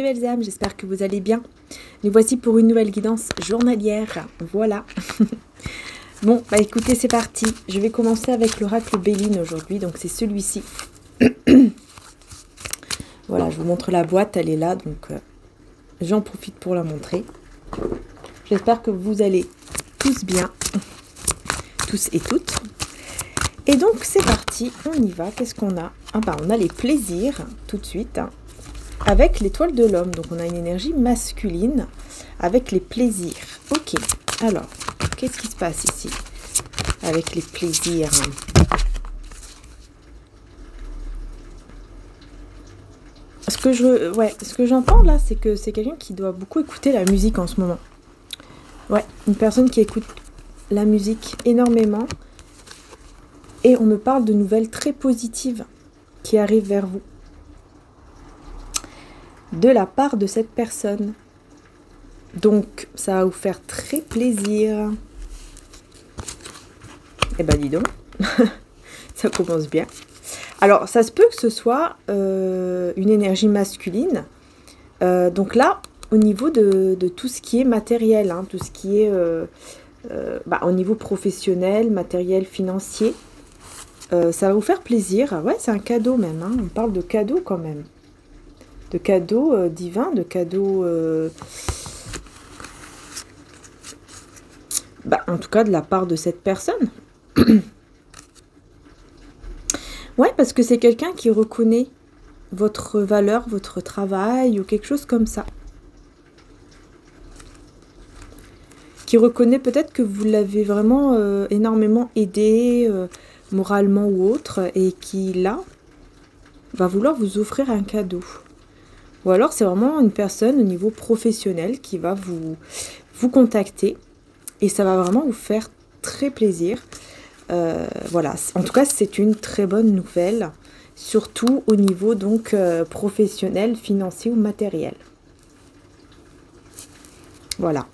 belles âmes, j'espère que vous allez bien. Nous voici pour une nouvelle guidance journalière, voilà. Bon, bah écoutez, c'est parti. Je vais commencer avec l'oracle Béline aujourd'hui, donc c'est celui-ci. Voilà, je vous montre la boîte, elle est là, donc j'en profite pour la montrer. J'espère que vous allez tous bien, tous et toutes. Et donc c'est parti, on y va. Qu'est-ce qu'on a? Ah bah on a les plaisirs tout de suite, hein, avec l'étoile de l'homme. Donc on a une énergie masculine avec les plaisirs. Ok, alors qu'est-ce qui se passe ici avec les plaisirs? Ce que j'entends là, c'est que c'est quelqu'un qui doit beaucoup écouter la musique en ce moment. Ouais, une personne qui écoute la musique énormément. Et on me parle de nouvelles très positives qui arrivent vers vous. De la part de cette personne. Donc, ça va vous faire très plaisir. Eh ben, dis donc. Ça commence bien. Alors, ça se peut que ce soit une énergie masculine. Donc là, au niveau de tout ce qui est matériel, hein, tout ce qui est au niveau professionnel, matériel, financier, ça va vous faire plaisir. Ouais, c'est un cadeau même, hein. On parle de cadeau quand même. De cadeaux divins, de cadeaux... en tout cas, de la part de cette personne. Ouais, parce que c'est quelqu'un qui reconnaît votre valeur, votre travail ou quelque chose comme ça. Qui reconnaît peut-être que vous l'avez vraiment énormément aidé, moralement ou autre, et qui, là, va vouloir vous offrir un cadeau. Ou alors, c'est vraiment une personne au niveau professionnel qui va vous contacter, et ça va vraiment vous faire très plaisir. Voilà, en tout cas, c'est une très bonne nouvelle, surtout au niveau donc professionnel, financier ou matériel. Voilà,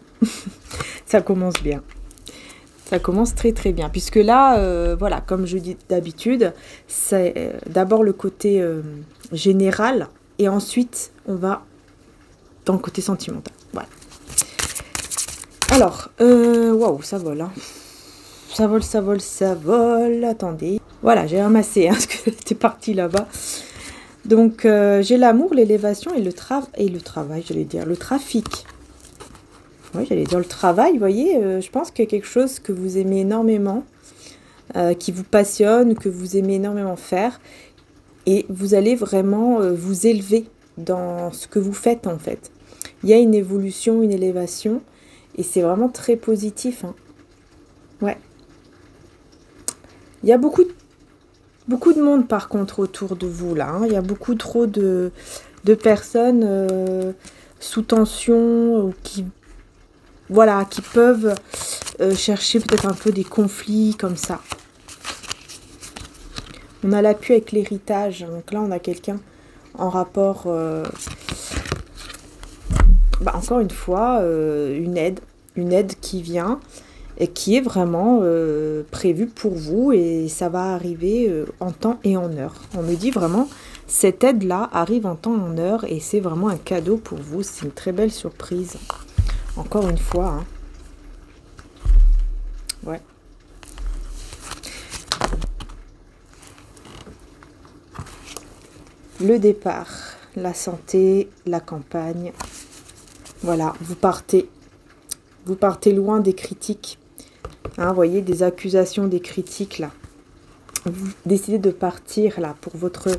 ça commence bien. Ça commence très très bien, puisque là, voilà, comme je dis d'habitude, c'est d'abord le côté général, et ensuite on va dans le côté sentimental. Voilà. Alors, waouh, ça vole, hein. Ça vole, ça vole, ça vole. Attendez. Voilà, j'ai ramassé, hein, parce que c'était parti là-bas. Donc, j'ai l'amour, l'élévation et le travail, j'allais dire, le trafic. Oui, j'allais dire le travail, vous voyez, je pense qu'il y a quelque chose que vous aimez énormément, qui vous passionne, que vous aimez énormément faire, et vous allez vraiment vous élever dans ce que vous faites, en fait. Il y a une évolution, une élévation, et c'est vraiment très positif, hein. Ouais. Il y a beaucoup de monde, par contre, autour de vous, là, hein. Il y a beaucoup trop de personnes sous tension, ou qui... Voilà, qui peuvent chercher peut-être un peu des conflits comme ça. On a l'appui avec l'héritage. Donc là, on a quelqu'un en rapport... encore une fois, une aide qui vient et qui est vraiment prévue pour vous. Et ça va arriver en temps et en heure. On me dit vraiment, cette aide-là arrive en temps et en heure. Et c'est vraiment un cadeau pour vous. C'est une très belle surprise. Encore une fois, hein. Ouais. Le départ, la santé, la campagne. Voilà, vous partez loin des critiques. Hein, vous voyez, des accusations, des critiques, là. Vous décidez de partir, là, pour votre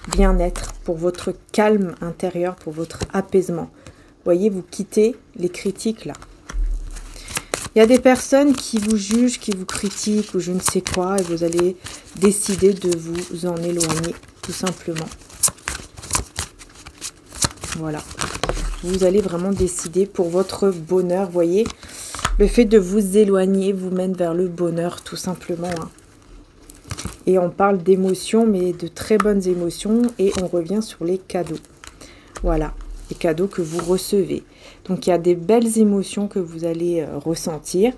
bien-être, pour votre calme intérieur, pour votre apaisement. Vous voyez, vous quittez les critiques, là. Il y a des personnes qui vous jugent, qui vous critiquent, ou je ne sais quoi, et vous allez décider de vous en éloigner, tout simplement. Voilà. Vous allez vraiment décider pour votre bonheur, vous voyez. Le fait de vous éloigner vous mène vers le bonheur, tout simplement, hein. Et on parle d'émotions, mais de très bonnes émotions, et on revient sur les cadeaux. Voilà. Les cadeaux que vous recevez. Donc, il y a des belles émotions que vous allez ressentir.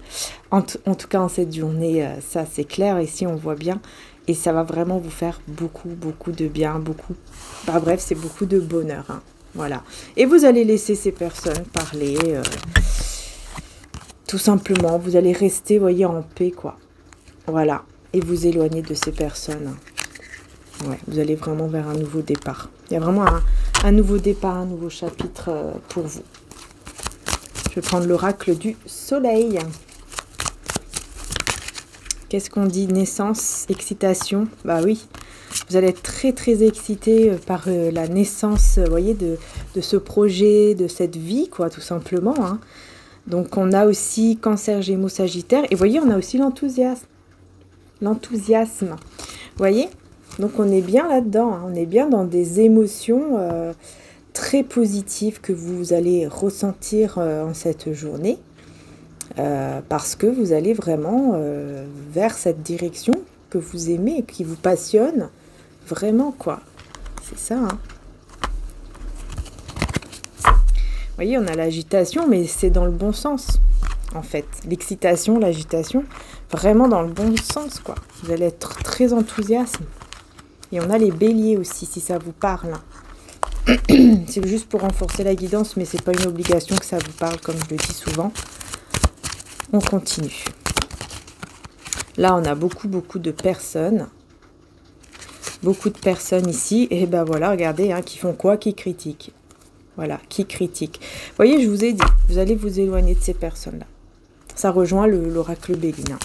En tout cas, en cette journée, ça, c'est clair. Ici, on voit bien. Et ça va vraiment vous faire beaucoup, beaucoup de bien. Beaucoup. Bref, c'est beaucoup de bonheur, hein. Voilà. Et vous allez laisser ces personnes parler. Tout simplement, vous allez rester, vous voyez, en paix, quoi. Voilà. Et vous éloigner de ces personnes. Ouais, vous allez vraiment vers un nouveau départ. Il y a vraiment un nouveau départ, un nouveau chapitre pour vous. Je vais prendre l'oracle du soleil. Qu'est-ce qu'on dit? Naissance, excitation. Bah oui, vous allez être très très excité par la naissance, vous voyez, de ce projet, de cette vie, quoi, tout simplement. Hein. Donc on a aussi Cancer, Gémeaux, Sagittaire. Et vous voyez, on a aussi l'enthousiasme. L'enthousiasme. Vous voyez? Donc on est bien là-dedans. Hein. On est bien dans des émotions très positives que vous allez ressentir en cette journée. Parce que vous allez vraiment vers cette direction que vous aimez et qui vous passionne. Vraiment, quoi. C'est ça, hein. Vous voyez, on a l'agitation, mais c'est dans le bon sens, en fait. L'excitation, l'agitation, vraiment dans le bon sens, quoi. Vous allez être très enthousiaste. Et on a les béliers aussi, si ça vous parle. C'est juste pour renforcer la guidance, mais c'est pas une obligation que ça vous parle, comme je le dis souvent. On continue. Là, on a beaucoup de personnes. Beaucoup de personnes ici. Et ben voilà, regardez, hein, qui font quoi? Qui critiquent. Voilà, qui critiquent. Vous voyez, je vous ai dit, vous allez vous éloigner de ces personnes-là. Ça rejoint l'oracle Béline.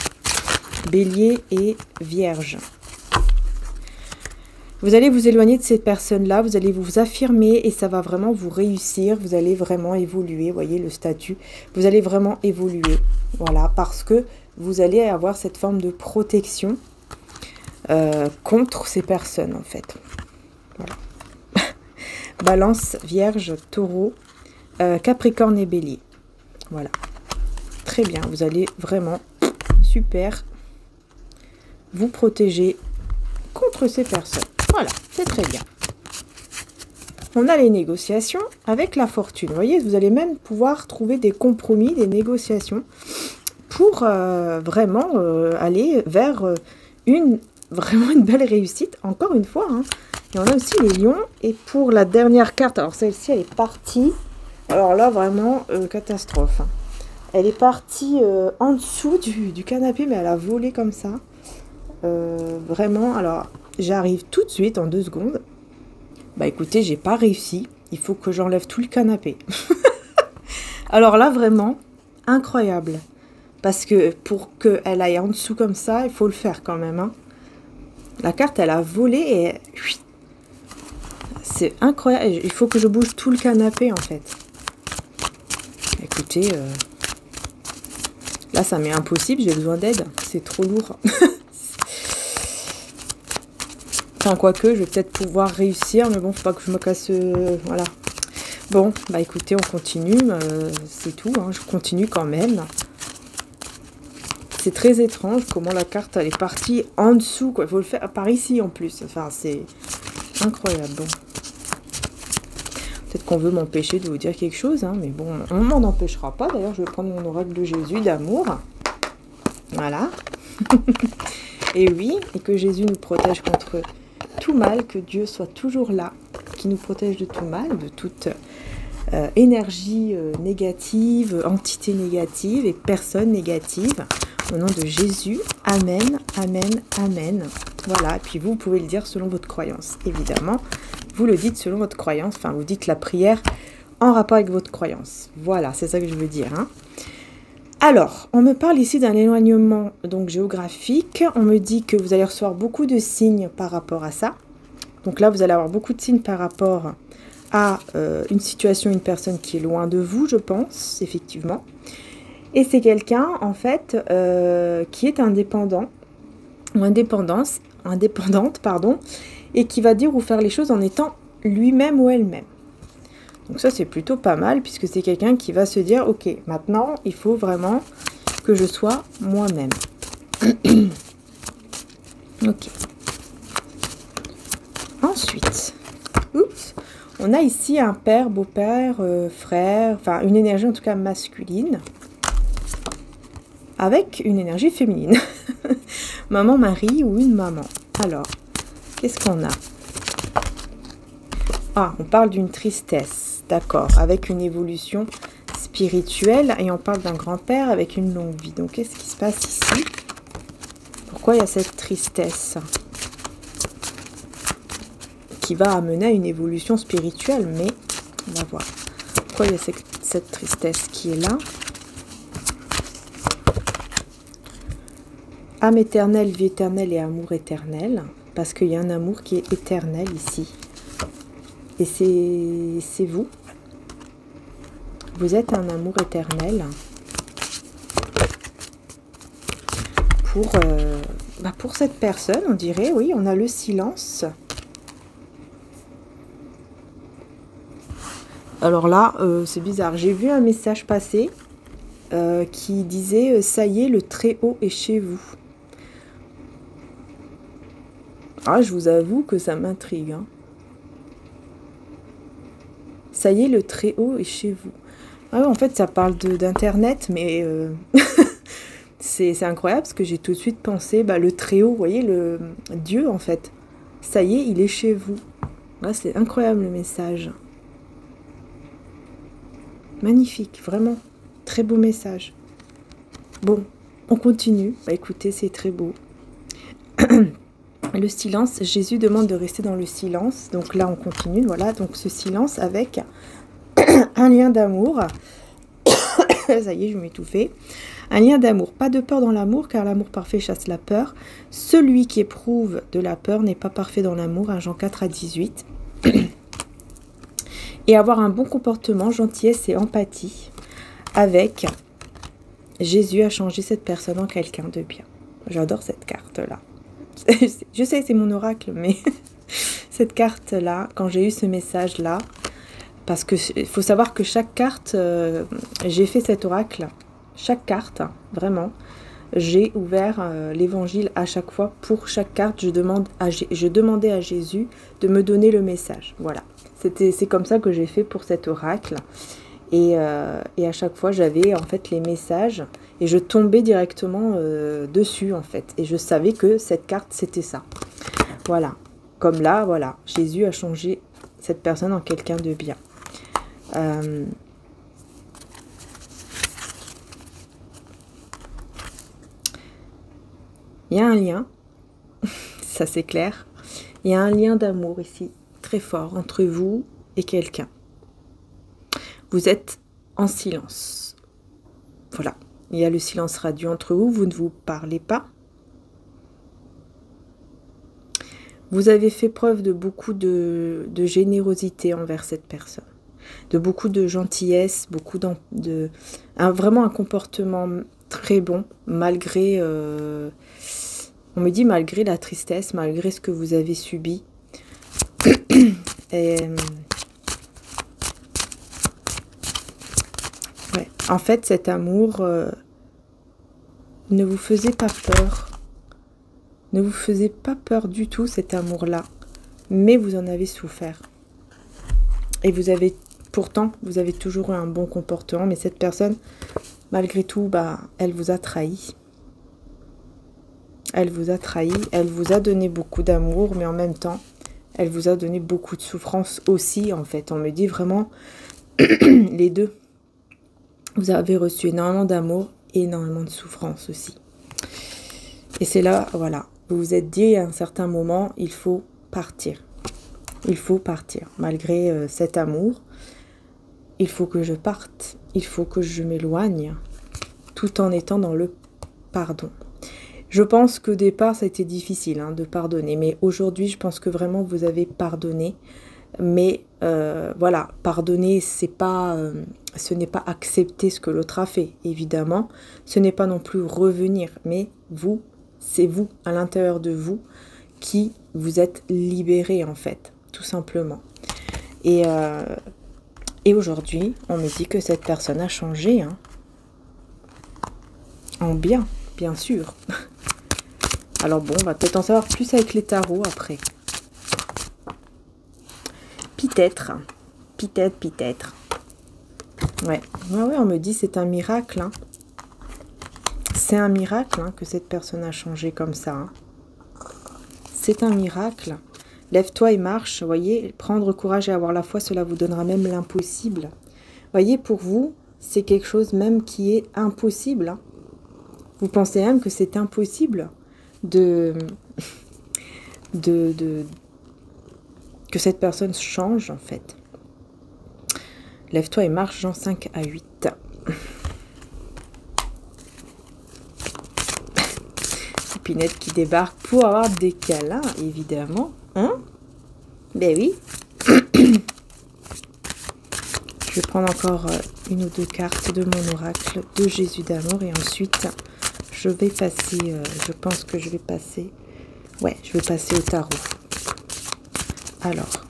Bélier et Vierge. Vous allez vous éloigner de ces personnes-là, vous allez vous affirmer et ça va vraiment vous réussir. Vous allez vraiment évoluer, vous voyez le statut. Vous allez vraiment évoluer, voilà, parce que vous allez avoir cette forme de protection contre ces personnes, en fait. Voilà. Balance, Vierge, Taureau, Capricorne et Bélier. Voilà. Très bien, vous allez vraiment, super, vous protéger contre ces personnes. Voilà, c'est très bien. On a les négociations avec la fortune. Vous voyez, vous allez même pouvoir trouver des compromis, des négociations pour vraiment aller vers vraiment une belle réussite, encore une fois. Hein. Et on a aussi les lions. Et pour la dernière carte, alors celle-ci, elle est partie. Alors là, vraiment, catastrophe. Hein. Elle est partie en dessous du canapé, mais elle a volé comme ça. Vraiment, alors... J'arrive tout de suite en 2 secondes. Bah écoutez, j'ai pas réussi. Il faut que j'enlève tout le canapé. Alors là, vraiment, incroyable. Parce que pour qu'elle aille en dessous comme ça, il faut le faire quand même. Hein. La carte, elle a volé et... C'est incroyable. Il faut que je bouge tout le canapé, en fait. Écoutez, là, ça m'est impossible. J'ai besoin d'aide. C'est trop lourd. Enfin, quoique, je vais peut-être pouvoir réussir, mais bon, faut pas que je me casse... voilà. Bon, bah écoutez, on continue, c'est tout, hein, je continue quand même. C'est très étrange comment la carte, elle est partie en dessous, quoi. Il faut le faire par ici, en plus. Enfin, c'est incroyable, bon. Peut-être qu'on veut m'empêcher de vous dire quelque chose, hein, mais bon, on m'en empêchera pas. D'ailleurs, je vais prendre mon oracle de Jésus, d'amour. Voilà. Et oui, et que Jésus nous protège contre... tout mal, que Dieu soit toujours là, qui nous protège de tout mal, de toute énergie négative, entité négative et personne négative. Au nom de Jésus, Amen, Amen, Amen. Voilà, et puis vous pouvez le dire selon votre croyance, évidemment. Vous le dites selon votre croyance, enfin vous dites la prière en rapport avec votre croyance. Voilà, c'est ça que je veux dire. Hein. Alors, on me parle ici d'un éloignement donc géographique. On me dit que vous allez recevoir beaucoup de signes par rapport à ça. Donc là, vous allez avoir beaucoup de signes par rapport à une situation, une personne qui est loin de vous, je pense, effectivement. Et c'est quelqu'un, en fait, qui est indépendant, ou indépendante, pardon, et qui va dire ou faire les choses en étant lui-même ou elle-même. Donc ça, c'est plutôt pas mal, puisque c'est quelqu'un qui va se dire, ok, maintenant, il faut vraiment que je sois moi-même. Ok. Ensuite, oups, on a ici un père, beau-père, frère, enfin une énergie en tout cas masculine, avec une énergie féminine. Maman, mari ou une maman. Alors, qu'est-ce qu'on a? Ah, on parle d'une tristesse, d'accord, avec une évolution spirituelle, et on parle d'un grand-père avec une longue vie. Donc, qu'est-ce qui se passe ici? Pourquoi il y a cette tristesse qui va amener à une évolution spirituelle? Mais, on va voir. Pourquoi il y a cette tristesse qui est là? Âme éternelle, vie éternelle et amour éternel. Parce qu'il y a un amour qui est éternel ici. Et c'est vous. Vous êtes un amour éternel. Pour cette personne, on dirait, oui, on a le silence. Alors là, c'est bizarre. J'ai vu un message passer qui disait « Ça y est, le Très-Haut est chez vous ». Ah, je vous avoue que ça m'intrigue. Hein. Ça y est, le Très-Haut est chez vous. Ah ouais, en fait, ça parle d'Internet, mais c'est incroyable parce que j'ai tout de suite pensé, le Très-Haut, vous voyez, le Dieu, en fait. Ça y est, il est chez vous. Là, c'est incroyable le message. Magnifique, vraiment. Très beau message. Bon, on continue. Écoutez, c'est très beau. Le silence, Jésus demande de rester dans le silence. Donc là, on continue. Voilà, donc ce silence avec un lien d'amour. Ça y est, je m'étouffais. Un lien d'amour. Pas de peur dans l'amour, car l'amour parfait chasse la peur. Celui qui éprouve de la peur n'est pas parfait dans l'amour. 1 Jean 4 à 18. Et avoir un bon comportement, gentillesse et empathie avec Jésus a changé cette personne en quelqu'un de bien. J'adore cette carte-là. Je sais, c'est mon oracle, mais cette carte-là, quand j'ai eu ce message-là, parce que il faut savoir que chaque carte, j'ai fait cet oracle, chaque carte, vraiment, j'ai ouvert l'évangile à chaque fois. Pour chaque carte, je demandais à Jésus de me donner le message. Voilà, c'est comme ça que j'ai fait pour cet oracle. Et à chaque fois, j'avais en fait les messages et je tombais directement dessus en fait. Et je savais que cette carte, c'était ça. Voilà. Comme là, voilà. Jésus a changé cette personne en quelqu'un de bien. Il y a un lien. Ça, c'est clair. Il y a un lien d'amour ici, très fort, entre vous et quelqu'un. Vous êtes en silence. Voilà. Il y a le silence radieux entre vous. Vous ne vous parlez pas. Vous avez fait preuve de beaucoup de générosité envers cette personne. De beaucoup de gentillesse. Vraiment un comportement très bon. Malgré... on me dit malgré la tristesse. Malgré ce que vous avez subi. Et... ouais. En fait, cet amour ne vous faisait pas peur. Ne vous faisait pas peur du tout, cet amour-là. Mais vous en avez souffert. Et pourtant, vous avez toujours eu un bon comportement. Mais cette personne, malgré tout, elle vous a trahi. Elle vous a trahi. Elle vous a donné beaucoup d'amour. Mais en même temps, elle vous a donné beaucoup de souffrance aussi, en fait. On me dit vraiment les deux. Vous avez reçu énormément d'amour et énormément de souffrance aussi. Et c'est là, voilà, vous vous êtes dit à un certain moment, il faut partir. Il faut partir. Malgré cet amour, il faut que je parte. Il faut que je m'éloigne, tout en étant dans le pardon. Je pense qu'au départ, ça a été difficile de pardonner. Mais aujourd'hui, je pense que vraiment, vous avez pardonné. Mais voilà, pardonner, ce n'est pas accepter ce que l'autre a fait, évidemment. Ce n'est pas non plus revenir, mais c'est vous, à l'intérieur de vous, qui vous êtes libéré, en fait, tout simplement. Et aujourd'hui, on me dit que cette personne a changé, en bien, bien sûr. Alors bon, on va peut-être en savoir plus avec les tarots après. Peut-être. Ouais, on me dit c'est un miracle. C'est un miracle que cette personne a changé comme ça. C'est un miracle. Lève-toi et marche, voyez. Prendre courage et avoir la foi, cela vous donnera même l'impossible. Voyez, pour vous, c'est quelque chose même qui est impossible. Hein. Vous pensez même que c'est impossible que cette personne change, en fait. Lève-toi et marche, Jean 5 à 8. Pinette qui débarque pour avoir des câlins, évidemment. Hein? Ben oui. Je vais prendre encore une ou deux cartes de mon oracle de Jésus d'amour. Et ensuite, je vais passer... je pense que je vais passer... Ouais, je vais passer au tarot. Alors.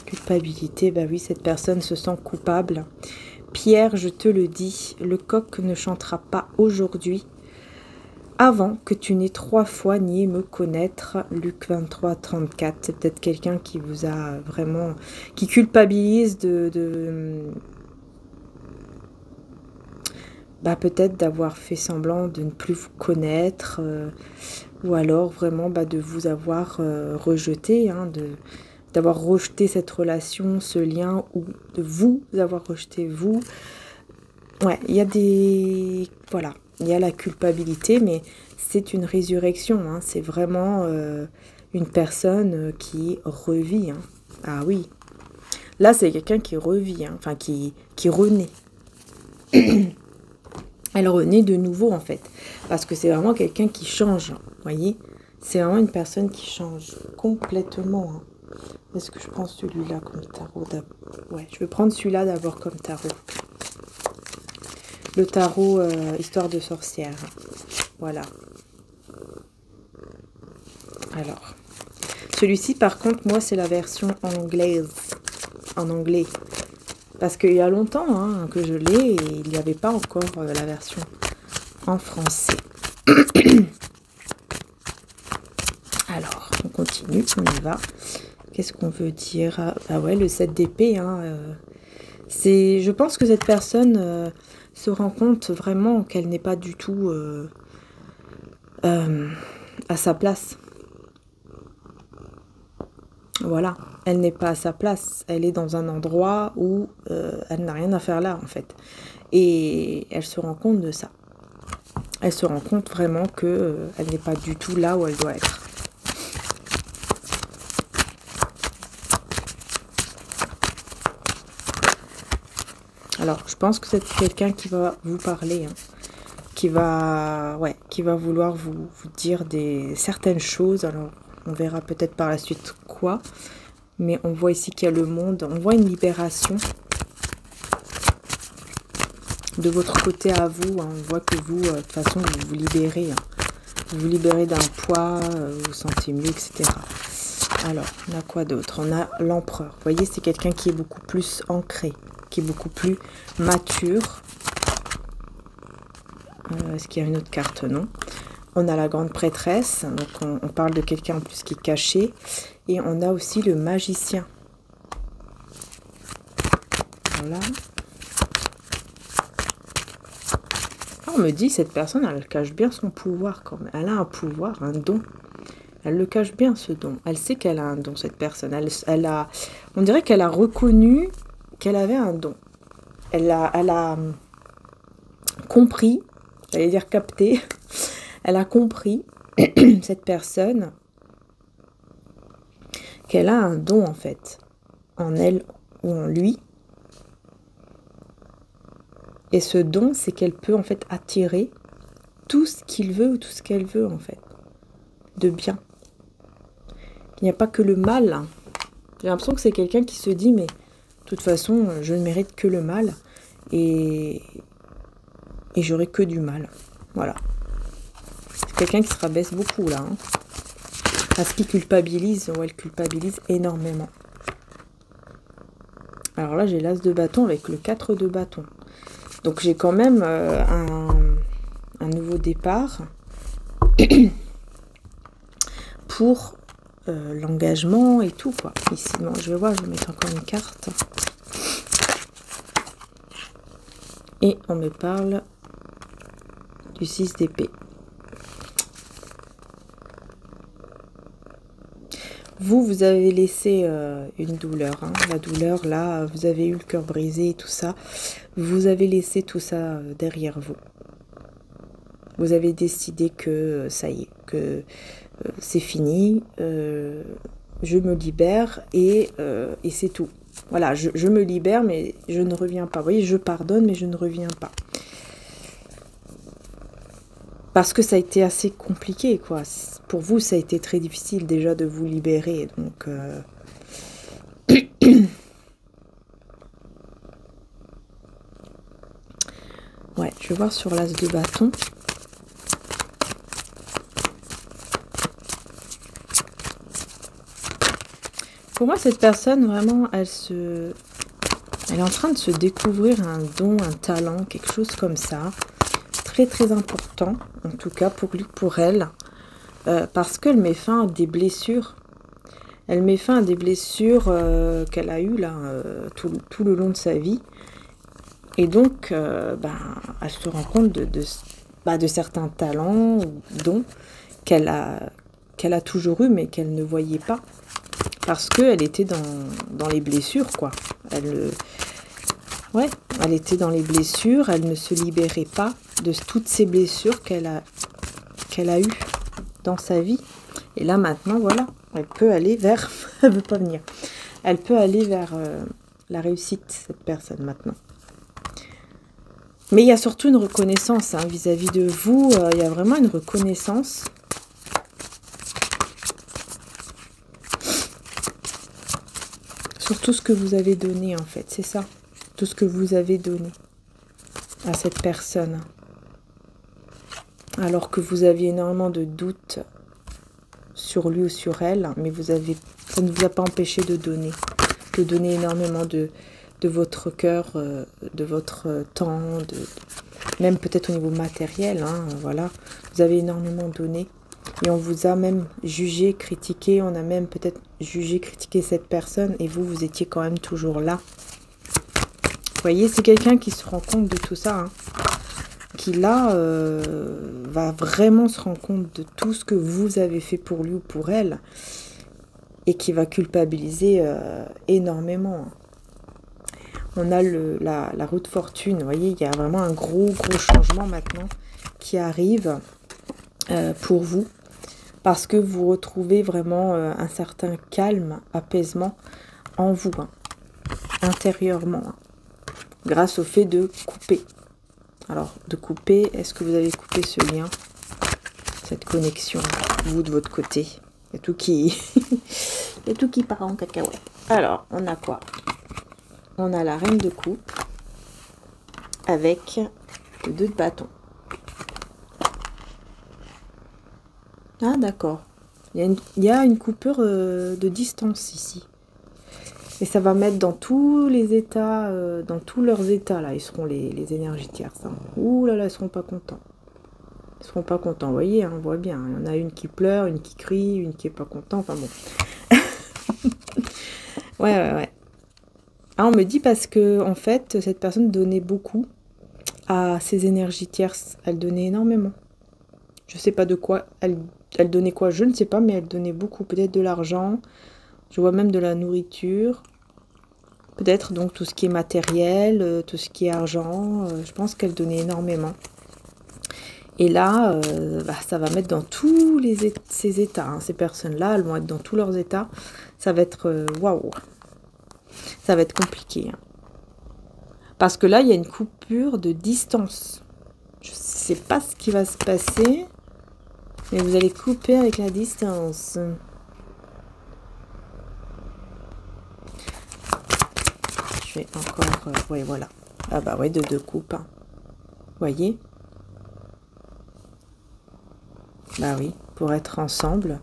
Culpabilité. Ben oui, cette personne se sent coupable. Pierre, je te le dis, le coq ne chantera pas aujourd'hui avant que tu n'aies 3 fois nié me connaître. Luc 23, 34. C'est peut-être quelqu'un qui vous a vraiment... qui culpabilise bah, peut-être d'avoir fait semblant de ne plus vous connaître, ou alors vraiment bah, de vous avoir rejeté, hein, d'avoir rejeté cette relation, ce lien, ou de vous avoir rejeté vous. Ouais, il y a des... Voilà, il y a la culpabilité, mais c'est une résurrection, hein, c'est vraiment une personne qui revit. Hein. Ah oui, là c'est quelqu'un qui revit, hein, enfin qui renaît. Elle renaît de nouveau en fait, parce que c'est vraiment quelqu'un qui change, vous voyez. C'est vraiment une personne qui change complètement. Hein. Est-ce que je prends celui-là comme tarot d'abord? Ouais, je vais prendre celui-là d'abord comme tarot. Le tarot Histoire de sorcière. Voilà. Alors, celui-ci par contre, moi c'est la version anglaise. En anglais. Parce qu'il y a longtemps hein, que je l'ai et il n'y avait pas encore la version en français. Alors, on continue, on y va. Qu'est-ce qu'on veut dire? Ah ouais, le 7 d'épée. Hein, je pense que cette personne se rend compte vraiment qu'elle n'est pas du tout à sa place. Voilà, elle n'est pas à sa place. Elle est dans un endroit où elle n'a rien à faire là, en fait. Et elle se rend compte de ça. Elle se rend compte vraiment que elle n'est pas du tout là où elle doit être. Alors, je pense que c'est quelqu'un qui va vous parler, hein, qui va vouloir vous dire certaines choses. Alors, on verra peut-être par la suite quoi. Mais on voit ici qu'il y a le monde. On voit une libération de votre côté à vous. Hein. On voit que vous, de toute façon, vous vous libérez. Hein. Vous vous libérez d'un poids, vous vous sentez mieux, etc. Alors, on a quoi d'autre? On a l'empereur. Vous voyez, c'est quelqu'un qui est beaucoup plus ancré, qui est beaucoup plus mature. Est-ce qu'il y a une autre carte? Non. On a la grande prêtresse. Donc, on parle de quelqu'un en plus qui est caché. Et on a aussi le magicien. Voilà. On me dit, cette personne, elle cache bien son pouvoir quand même. Elle a un pouvoir, un don. Elle le cache bien, ce don. Elle sait qu'elle a un don, cette personne. On dirait qu'elle a reconnu qu'elle avait un don. Elle a compris, j'allais dire capté, elle a compris, cette personne, qu'elle a un don, en fait, en elle ou en lui. Et ce don, c'est qu'elle peut, en fait, attirer tout ce qu'il veut ou tout ce qu'elle veut, en fait, de bien. Il n'y a pas que le mal. Hein. J'ai l'impression que c'est quelqu'un qui se dit, mais de toute façon, je ne mérite que le mal. Et j'aurai que du mal. Voilà. C'est quelqu'un qui se rabaisse beaucoup, là. Hein. Parce qu'il culpabilise, ou elle culpabilise énormément. Alors là, j'ai l'as de bâton avec le 4 de bâton. Donc j'ai quand même un nouveau départ pour l'engagement et tout, quoi. Ici, non, je vais voir, je vais mettre encore une carte. Et on me parle du 6 d'épée. Vous avez laissé une douleur. Hein. La douleur, là, vous avez eu le cœur brisé et tout ça. Vous avez laissé tout ça derrière vous. Vous avez décidé que ça y est, que c'est fini. Je me libère et c'est tout. Voilà, je me libère, mais je ne reviens pas. Vous voyez, je pardonne, mais je ne reviens pas. Parce que ça a été assez compliqué, quoi. Pour vous, ça a été très difficile déjà de vous libérer. Donc, ouais, je vais voir sur l'as de bâton. Pour moi, cette personne, vraiment, elle est en train de se découvrir un don, un talent, quelque chose comme ça. Très, très important, en tout cas, pour lui, pour elle. Parce qu'elle met fin à des blessures. Elle met fin à des blessures qu'elle a eues, là, tout le long de sa vie. Et donc, elle se rend compte de certains talents ou dons qu'elle a toujours eu, mais qu'elle ne voyait pas. Parce qu'elle était dans les blessures, quoi. Elle était dans les blessures, elle ne se libérait pas de toutes ces blessures qu'elle a eues dans sa vie. Et là, maintenant, voilà, elle peut aller vers... elle veut pas venir. Elle peut aller vers la réussite, cette personne, maintenant. Mais il y a surtout une reconnaissance vis-à-vis de vous. Il y a vraiment une reconnaissance. Sur tout ce que vous avez donné, en fait. C'est ça. Tout ce que vous avez donné à cette personne. Alors que vous aviez énormément de doutes sur lui ou sur elle. Mais ça ne vous a pas empêché de donner. De donner énormément de votre cœur, de votre temps, même peut-être au niveau matériel, hein, voilà. Vous avez énormément donné et on vous a même jugé, critiqué, on a même peut-être jugé, critiqué cette personne et vous étiez quand même toujours là. Vous voyez, c'est quelqu'un qui se rend compte de tout ça, hein, qui là va vraiment se rendre compte de tout ce que vous avez fait pour lui ou pour elle et qui va culpabiliser énormément. On a la roue de fortune, vous voyez, il y a vraiment un gros changement maintenant qui arrive pour vous. Parce que vous retrouvez vraiment un certain calme, apaisement en vous, hein, intérieurement, hein, grâce au fait de couper. Alors, de couper, est-ce que vous avez coupé ce lien, cette connexion, vous de votre côté? Il y a tout qui... il y a tout qui part en cacahuète. Alors, on a quoi? On a la reine de coupe avec le 2 de bâton. Ah, d'accord. Il y a une coupure de distance ici. Et ça va mettre dans tous les états, dans tous leurs états, là. Ils seront les énergies tierces. Hein. Ouh là là, ils seront pas contents. Ils seront pas contents, vous voyez, hein, on voit bien. Il y en a une qui pleure, une qui crie, une qui est pas contente. Enfin bon. Ouais. Ah, on me dit parce que, en fait, cette personne donnait beaucoup à ses énergies tierces. Elle donnait énormément. Je sais pas de quoi. Elle donnait quoi, je ne sais pas, mais elle donnait beaucoup. Peut-être de l'argent. Je vois même de la nourriture. Peut-être donc tout ce qui est matériel, tout ce qui est argent. Je pense qu'elle donnait énormément. Et là, ça va mettre dans tous ces états. Hein. Ces personnes-là, elles vont être dans tous leurs états. Ça va être waouh. Ça va être compliqué. Hein. Parce que là, il y a une coupure de distance. Je ne sais pas ce qui va se passer. Mais vous allez couper avec la distance. Je vais encore... oui, voilà. Ah bah ouais, de 2 coupes. Hein. Voyez? Bah oui, pour être ensemble.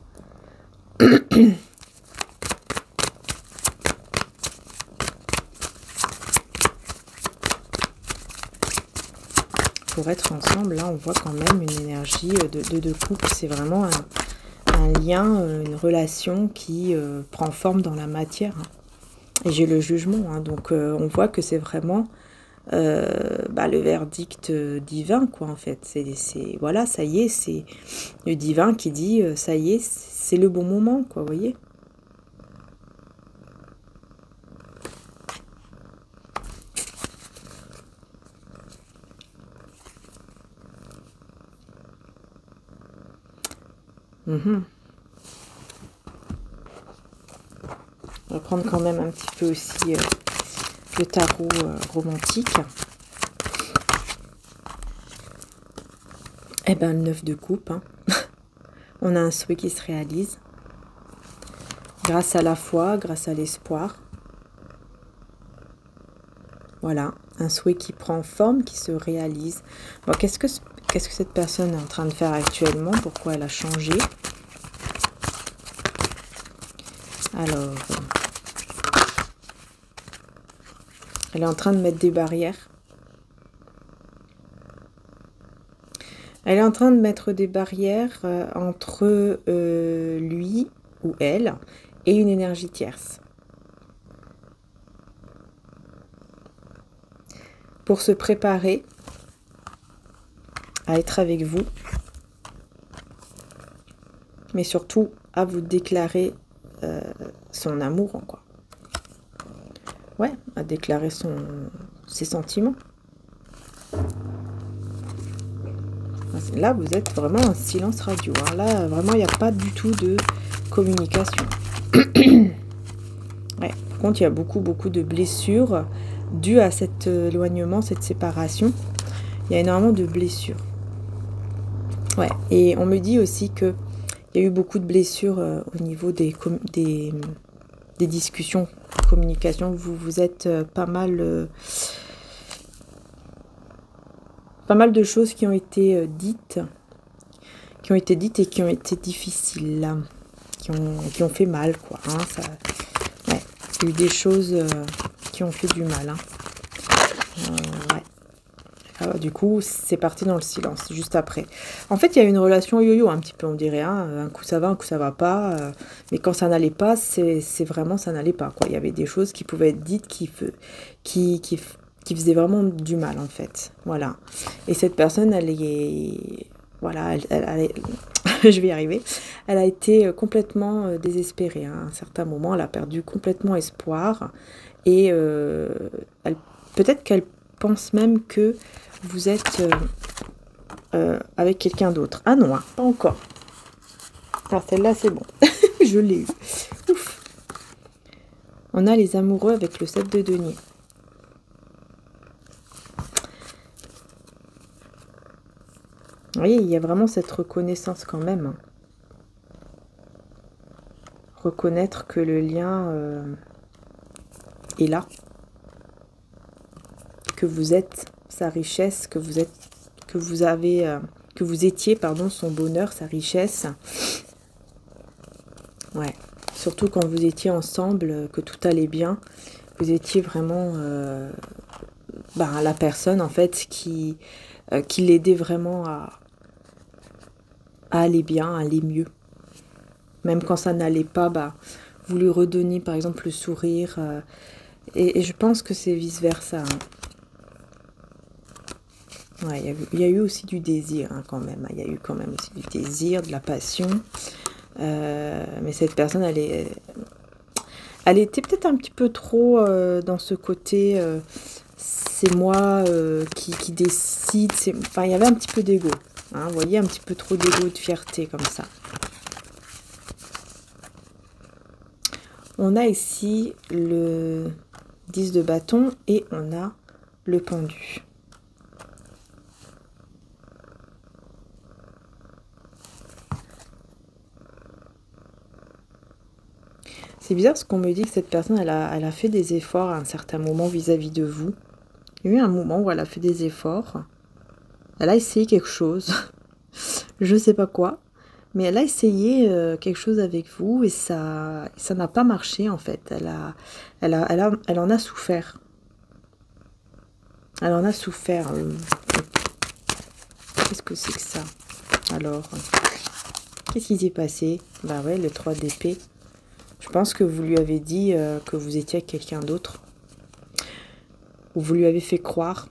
Pour être ensemble, là, on voit quand même une énergie de couple. C'est vraiment un lien, une relation qui prend forme dans la matière. Hein. Et j'ai le jugement. Hein, donc, on voit que c'est vraiment le verdict divin, quoi, en fait. Voilà, ça y est, c'est le divin qui dit, ça y est, c'est le bon moment, quoi, vous voyez. Mhm. On va prendre quand même un petit peu aussi le tarot romantique. Eh ben, le 9 de coupe. Hein. On a un souhait qui se réalise. Grâce à la foi, grâce à l'espoir. Voilà, un souhait qui prend forme, qui se réalise. Bon, qu'est-ce que cette personne est en train de faire actuellement? Pourquoi elle a changé? Alors, elle est en train de mettre des barrières. Elle est en train de mettre des barrières entre lui ou elle et une énergie tierce. Pour se préparer à être avec vous, mais surtout à vous déclarer son amour, quoi. Ouais, à déclarer ses sentiments. Là, vous êtes vraiment en silence radio. Hein. Là, vraiment, il n'y a pas du tout de communication. Ouais. Par contre, il y a beaucoup de blessures dues à cet éloignement, cette séparation. Il y a énormément de blessures. Ouais. Et on me dit aussi qu'il y a eu beaucoup de blessures au niveau des discussions, communication. Vous êtes pas mal de choses qui ont été dites, et qui ont été difficiles, là, qui ont fait mal, quoi. Hein, ça, ouais, il y a eu des choses qui ont fait du mal. Hein. Ouais. Alors, du coup, c'est parti dans le silence, juste après. En fait, il y a une relation yo-yo, un petit peu, on dirait. Hein. Un coup ça va, un coup ça va pas. Mais quand ça n'allait pas, c'est vraiment ça n'allait pas, quoi. Il y avait des choses qui pouvaient être dites qui faisait vraiment du mal, en fait. Voilà. Et cette personne, elle est... Voilà, je vais y arriver. Elle a été complètement désespérée. Hein. À un certain moment, elle a perdu complètement espoir. Et peut-être qu'elle pense même que vous êtes avec quelqu'un d'autre. Ah non, hein, pas encore. Alors celle-là, c'est bon. Je l'ai eu. Ouf. On a les amoureux avec le 7 de denier. Vous voyez, il y a vraiment cette reconnaissance quand même. Hein. Reconnaître que le lien est là. Que vous êtes sa richesse, que vous étiez, pardon, son bonheur, sa richesse. Ouais. Surtout quand vous étiez ensemble, que tout allait bien. Vous étiez vraiment la personne, en fait, qui l'aidait vraiment à aller bien, à aller mieux. Même quand ça n'allait pas, vous lui redonnez par exemple le sourire. Et je pense que c'est vice-versa. Hein. Ouais, il y a eu aussi du désir hein, quand même. Il y a eu quand même aussi du désir, de la passion. Mais cette personne, elle était peut-être un petit peu trop dans ce côté... c'est moi qui décide. Enfin, il y avait un petit peu d'ego. Hein, vous voyez, un petit peu trop d'ego, de fierté, comme ça. On a ici le 10 de bâton et on a le pendu. C'est bizarre parce qu'on me dit que cette personne, elle a fait des efforts à un certain moment vis-à-vis de vous. Il y a eu un moment où elle a fait des efforts. Elle a essayé quelque chose. Je ne sais pas quoi. Mais elle a essayé quelque chose avec vous et ça n'a pas marché en fait. Elle en a souffert. Elle en a souffert. Qu'est-ce que c'est que ça? Alors, qu'est-ce qui s'est passé? Bah ouais, le 3 d'épée. Je pense que vous lui avez dit que vous étiez avec quelqu'un d'autre. Ou vous lui avez fait croire.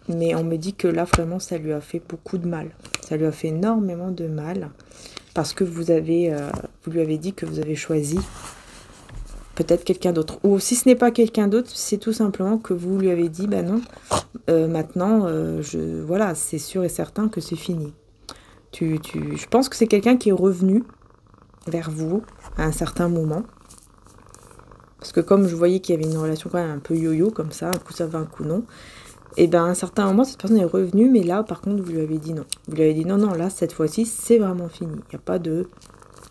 Mais on me dit que là, vraiment, ça lui a fait beaucoup de mal. Ça lui a fait énormément de mal. Parce que vous lui avez dit que vous avez choisi peut-être quelqu'un d'autre. Ou si ce n'est pas quelqu'un d'autre, c'est tout simplement que vous lui avez dit, non, maintenant, voilà, c'est sûr et certain que c'est fini. Je pense que c'est quelqu'un qui est revenu vers vous à un certain moment. Parce que comme je voyais qu'il y avait une relation quand même un peu yo-yo comme ça, un coup ça va, un coup non. Et bien à un certain moment, cette personne est revenue, mais là par contre vous lui avez dit non. Vous lui avez dit non, non, là cette fois-ci c'est vraiment fini. Il n'y a pas de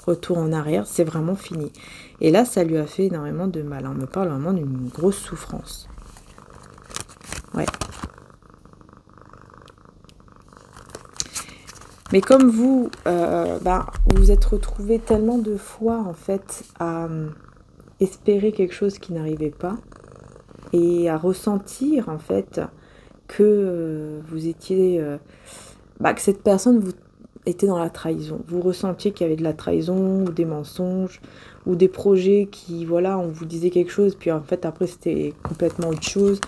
retour en arrière, c'est vraiment fini. Et là ça lui a fait énormément de mal. On me parle vraiment d'une grosse souffrance. Ouais. Mais comme vous, vous vous êtes retrouvés tellement de fois en fait à espérer quelque chose qui n'arrivait pas et à ressentir en fait que vous étiez, que cette personne vous était dans la trahison. Vous ressentiez qu'il y avait de la trahison ou des mensonges ou des projets qui, voilà, on vous disait quelque chose puis en fait après c'était complètement autre chose.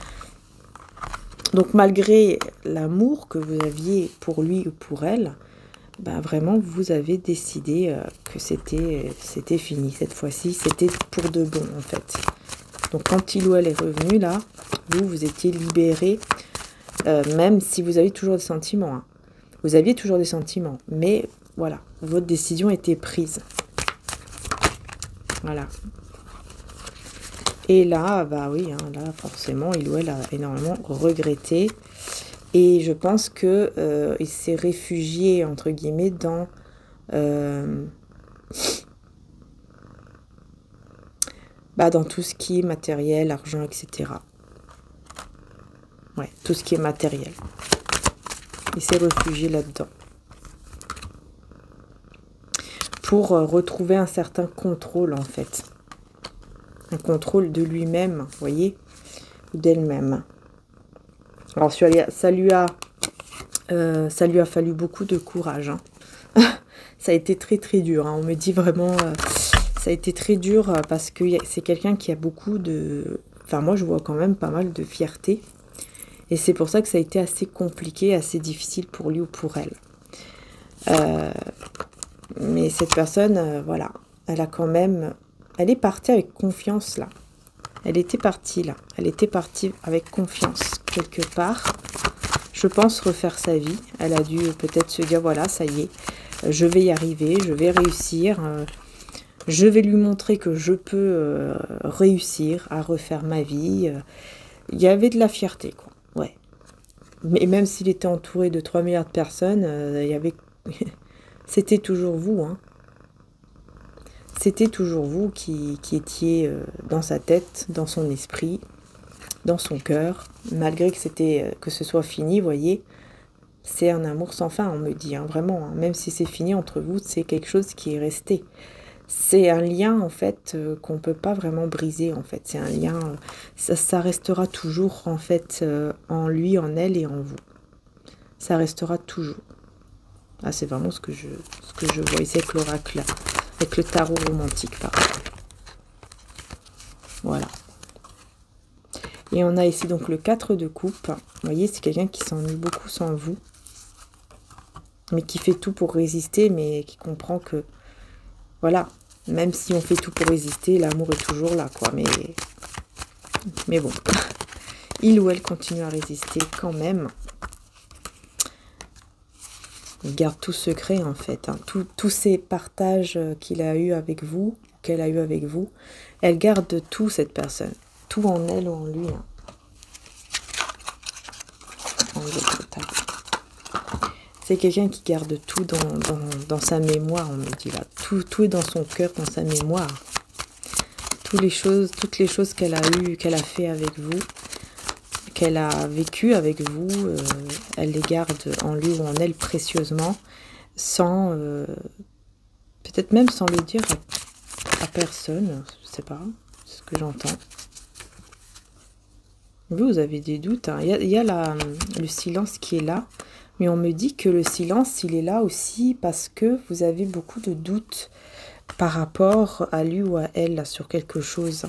Donc malgré l'amour que vous aviez pour lui ou pour elle, vraiment vous avez décidé que c'était fini cette fois-ci, c'était pour de bon en fait. Donc quand il ou elle est revenu là, vous étiez libéré, même si vous avez toujours des sentiments. Hein. Vous aviez toujours des sentiments, mais voilà, votre décision était prise. Voilà. Et là, oui, hein, là forcément, il ou elle a énormément regretté. Et je pense que il s'est réfugié entre guillemets dans dans tout ce qui est matériel, argent, etc. Ouais, tout ce qui est matériel. Il s'est réfugié là-dedans. Pour retrouver un certain contrôle, en fait. Un contrôle de lui-même, vous voyez, ou d'elle-même. Alors, ça lui a fallu beaucoup de courage. Hein. Ça a été très, très dur. Hein. On me dit vraiment... ça a été très dur parce que c'est quelqu'un qui a beaucoup de... Enfin, moi, je vois quand même pas mal de fierté. Et c'est pour ça que ça a été assez compliqué, assez difficile pour lui ou pour elle. Mais cette personne, voilà, elle a quand même... Elle est partie avec confiance, là. Elle était partie, là. Elle était partie avec confiance, quelque part. Je pense refaire sa vie. Elle a dû peut-être se dire, voilà, ça y est, je vais y arriver, je vais réussir. Je vais lui montrer que je peux réussir à refaire ma vie. Il y avait de la fierté, quoi. Ouais. Mais même s'il était entouré de 3 milliards de personnes, il y avait... C'était toujours vous, hein. C'était toujours vous qui étiez dans sa tête, dans son esprit, dans son cœur. Malgré que ce soit fini, vous voyez, c'est un amour sans fin, on me dit, hein, vraiment. Hein. Même si c'est fini entre vous, c'est quelque chose qui est resté. C'est un lien, en fait, qu'on ne peut pas vraiment briser, en fait. C'est un lien, ça restera toujours, en fait, en lui, en elle et en vous. Ça restera toujours. Ah, c'est vraiment ce que je vois ici avec l'oracle, avec le tarot romantique, pardon. Voilà. Et on a ici donc le 4 de coupe. Vous voyez, c'est quelqu'un qui s'ennuie beaucoup sans vous, mais qui fait tout pour résister, mais qui comprend que, voilà, même si on fait tout pour résister, l'amour est toujours là, quoi. Mais bon, il ou elle continue à résister quand même. Il garde tout secret, en fait. Hein. Tous ces partages qu'il a eu avec vous, qu'elle a eu avec vous, elle garde tout, cette personne. Tout en elle ou en lui. Hein. C'est quelqu'un qui garde tout dans sa mémoire, on me dit là. Tout est dans son cœur, dans sa mémoire. Toutes les choses qu'elle a eues, qu'elle a fait avec vous, qu'elle a vécu avec vous, elle les garde en lui ou en elle précieusement, sans, peut-être même sans le dire à personne, je sais pas, c'est ce que j'entends. Vous avez des doutes, hein. Il y a le silence qui est là, mais on me dit que le silence, il est là aussi parce que vous avez beaucoup de doutes par rapport à lui ou à elle là, sur quelque chose.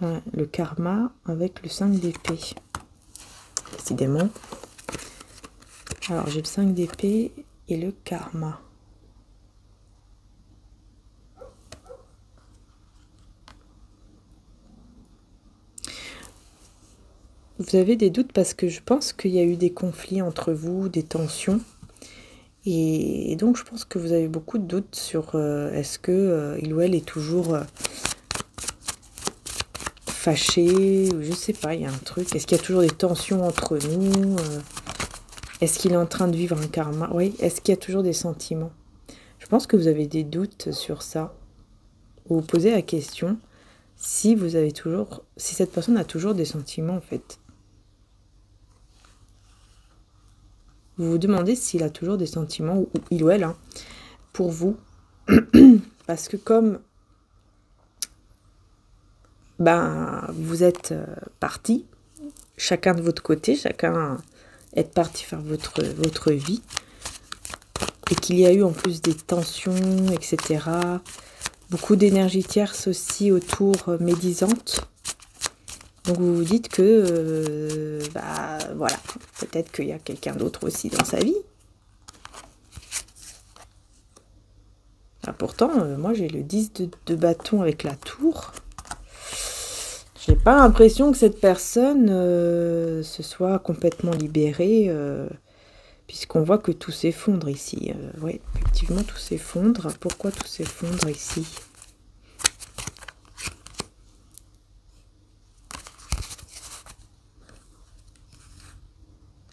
Ouais, le karma avec le 5 d'épée. Décidément. Alors, j'ai le 5 d'épée et le karma. Vous avez des doutes parce que je pense qu'il y a eu des conflits entre vous, des tensions. Et donc, je pense que vous avez beaucoup de doutes sur est-ce que il ou elle est toujours fâché, ou je sais pas, il y a un truc. Est-ce qu'il y a toujours des tensions entre nous est-ce qu'il est en train de vivre un karma? Oui, est-ce qu'il y a toujours des sentiments? Je pense que vous avez des doutes sur ça. Vous vous posez la question si vous avez toujours, si cette personne a toujours des sentiments en fait. Vous vous demandez s'il a toujours des sentiments, ou il ou elle, hein, pour vous. Parce que comme vous êtes partis, chacun de votre côté, chacun est parti faire votre vie, et qu'il y a eu en plus des tensions, etc. Beaucoup d'énergie tierce aussi autour médisante. Donc vous vous dites que, voilà, peut-être qu'il y a quelqu'un d'autre aussi dans sa vie. Pourtant, moi j'ai le 10 de bâton avec la tour. J'ai pas l'impression que cette personne se soit complètement libérée, puisqu'on voit que tout s'effondre ici. Oui, effectivement, tout s'effondre. Pourquoi tout s'effondre ici?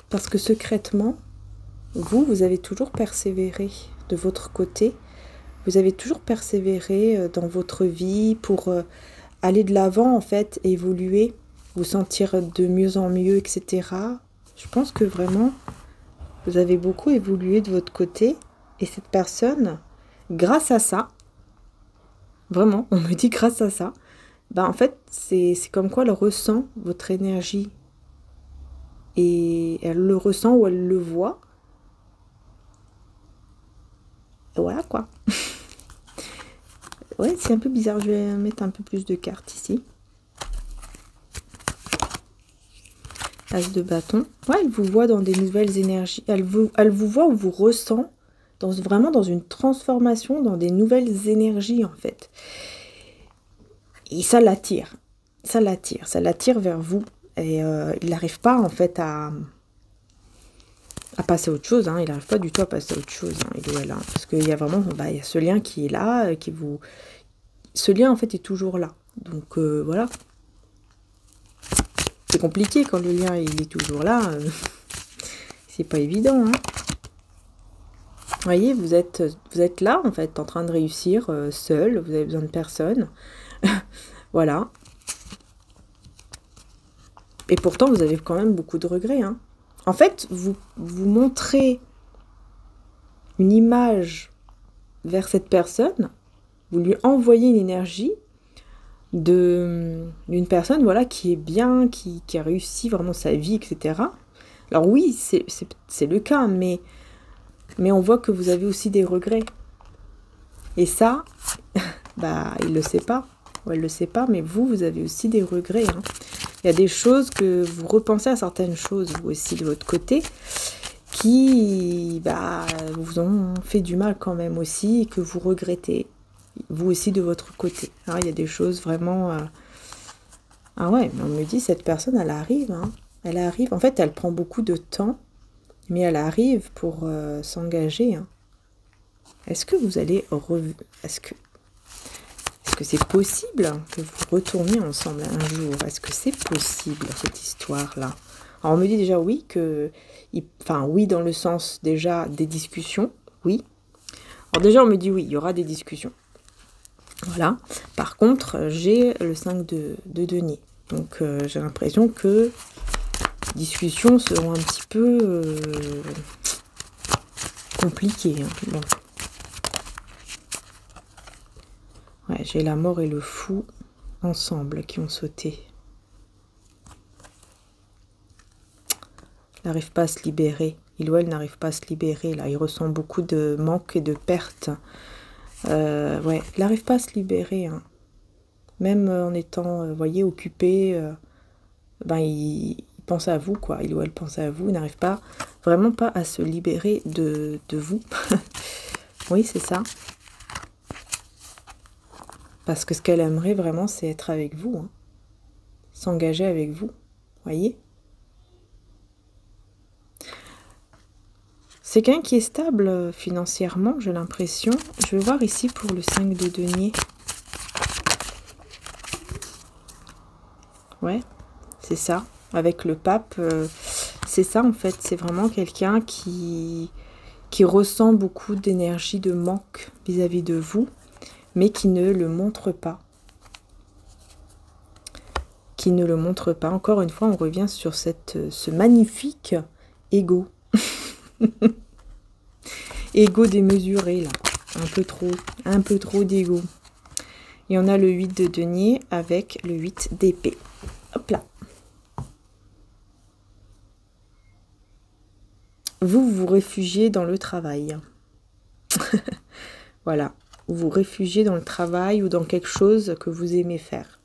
Parce que secrètement, vous avez toujours persévéré de votre côté. Vous avez toujours persévéré dans votre vie pour aller de l'avant, en fait, évoluer, vous sentir de mieux en mieux, etc. Je pense que vraiment, vous avez beaucoup évolué de votre côté. Et cette personne, grâce à ça, vraiment, on me dit grâce à ça, en fait, c'est comme quoi elle ressent votre énergie. Et elle le ressent ou elle le voit. Et voilà quoi. Ouais, c'est un peu bizarre. Je vais mettre un peu plus de cartes ici. As de bâton. Ouais, elle vous voit dans des nouvelles énergies. Elle vous voit ou vous ressent vraiment dans une transformation, dans des nouvelles énergies en fait. Et ça l'attire. Ça l'attire vers vous. Et il n'arrive pas en fait à passer à autre chose. Hein. Il n'arrive pas du tout à passer à autre chose. Hein, il ou elle, hein. Parce qu'il y a vraiment il y a ce lien qui est là, ce lien en fait est toujours là. Donc voilà. C'est compliqué quand le lien il est toujours là. C'est pas évident. Hein. Vous voyez, vous êtes là en fait, en train de réussir seul. Vous avez besoin de personne. Voilà. Et pourtant, vous avez quand même beaucoup de regrets. Hein. En fait, vous montrez une image vers cette personne. Vous lui envoyez une énergie d'une personne voilà, qui est bien, qui a réussi vraiment sa vie, etc. Alors oui, c'est le cas, mais on voit que vous avez aussi des regrets. Et ça, il le sait pas. Ou elle le sait pas, mais vous avez aussi des regrets. Hein. Il y a des choses que vous repensez à certaines choses, vous aussi, de votre côté, qui vous ont fait du mal quand même aussi, et que vous regrettez. Vous aussi de votre côté. Alors, il y a des choses vraiment... Ah ouais, mais on me dit, cette personne, elle arrive. Hein. Elle arrive. En fait, elle prend beaucoup de temps, mais elle arrive pour s'engager. Hein. Est-ce que vous allez... Est-ce que c'est possible que vous retourniez ensemble un jour? Est-ce que c'est possible, cette histoire-là? Alors, on me dit déjà oui, oui, dans le sens déjà des discussions, oui. Alors déjà, on me dit oui, il y aura des discussions. Voilà. Par contre, j'ai le 5 de denier. Donc, j'ai l'impression que les discussions seront un petit peu compliquées. Hein. Bon. Ouais, j'ai la mort et le fou ensemble qui ont sauté. Il n'arrive pas à se libérer. Il ou elle n'arrive pas à se libérer. Là, il ressent beaucoup de manque et de perte. Ouais, il n'arrive pas à se libérer. Hein. Même en étant, voyez, occupé, il pense à vous, quoi. Il ou elle pense à vous. Il n'arrive pas, vraiment pas à se libérer de vous. Oui, c'est ça. Parce que ce qu'elle aimerait vraiment, c'est être avec vous. Hein. S'engager avec vous. Voyez ? C'est quelqu'un qui est stable financièrement, j'ai l'impression. Je vais voir ici pour le 5 de denier. Ouais, c'est ça. Avec le pape, c'est ça en fait. C'est vraiment quelqu'un qui ressent beaucoup d'énergie de manque vis-à-vis de vous, mais qui ne le montre pas. Qui ne le montre pas. Encore une fois, on revient sur ce magnifique ego. Ego démesuré, là. Un peu trop d'ego. Et on a le 8 de denier avec le 8 d'épée. Hop là. Vous vous réfugiez dans le travail. Voilà. Vous vous réfugiez dans le travail ou dans quelque chose que vous aimez faire.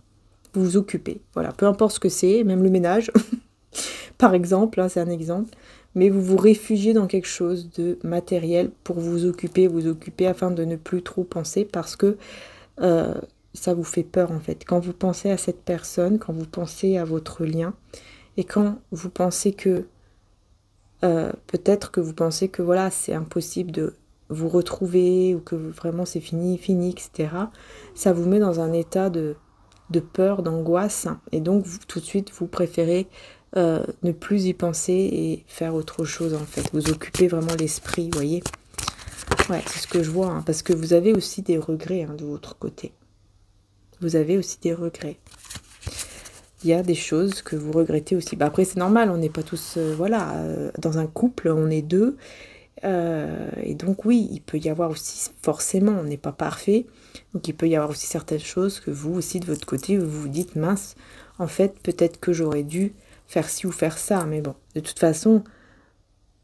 Vous vous occupez. Voilà. Peu importe ce que c'est, même le ménage. Par exemple, hein, c'est un exemple. Mais vous vous réfugiez dans quelque chose de matériel pour vous occuper afin de ne plus trop penser parce que ça vous fait peur en fait. Quand vous pensez à cette personne, quand vous pensez à votre lien et quand vous pensez que peut-être que vous pensez que voilà, c'est impossible de vous retrouver ou que vraiment c'est fini, etc. Ça vous met dans un état de peur, d'angoisse et donc vous, tout de suite vous préférez ne plus y penser et faire autre chose en fait. Vous occupez vraiment l'esprit, vous voyez. Ouais, c'est ce que je vois, hein, parce que vous avez aussi des regrets hein, de votre côté. Vous avez aussi des regrets. Il y a des choses que vous regrettez aussi. Bah après, c'est normal, on n'est pas tous... voilà, dans un couple, on est deux. Et donc, oui, il peut y avoir aussi... Forcément, on n'est pas parfait. Donc, il peut y avoir aussi certaines choses que vous aussi, de votre côté, vous vous dites, mince, en fait, peut-être que j'aurais dû faire ci ou faire ça. Mais bon, de toute façon,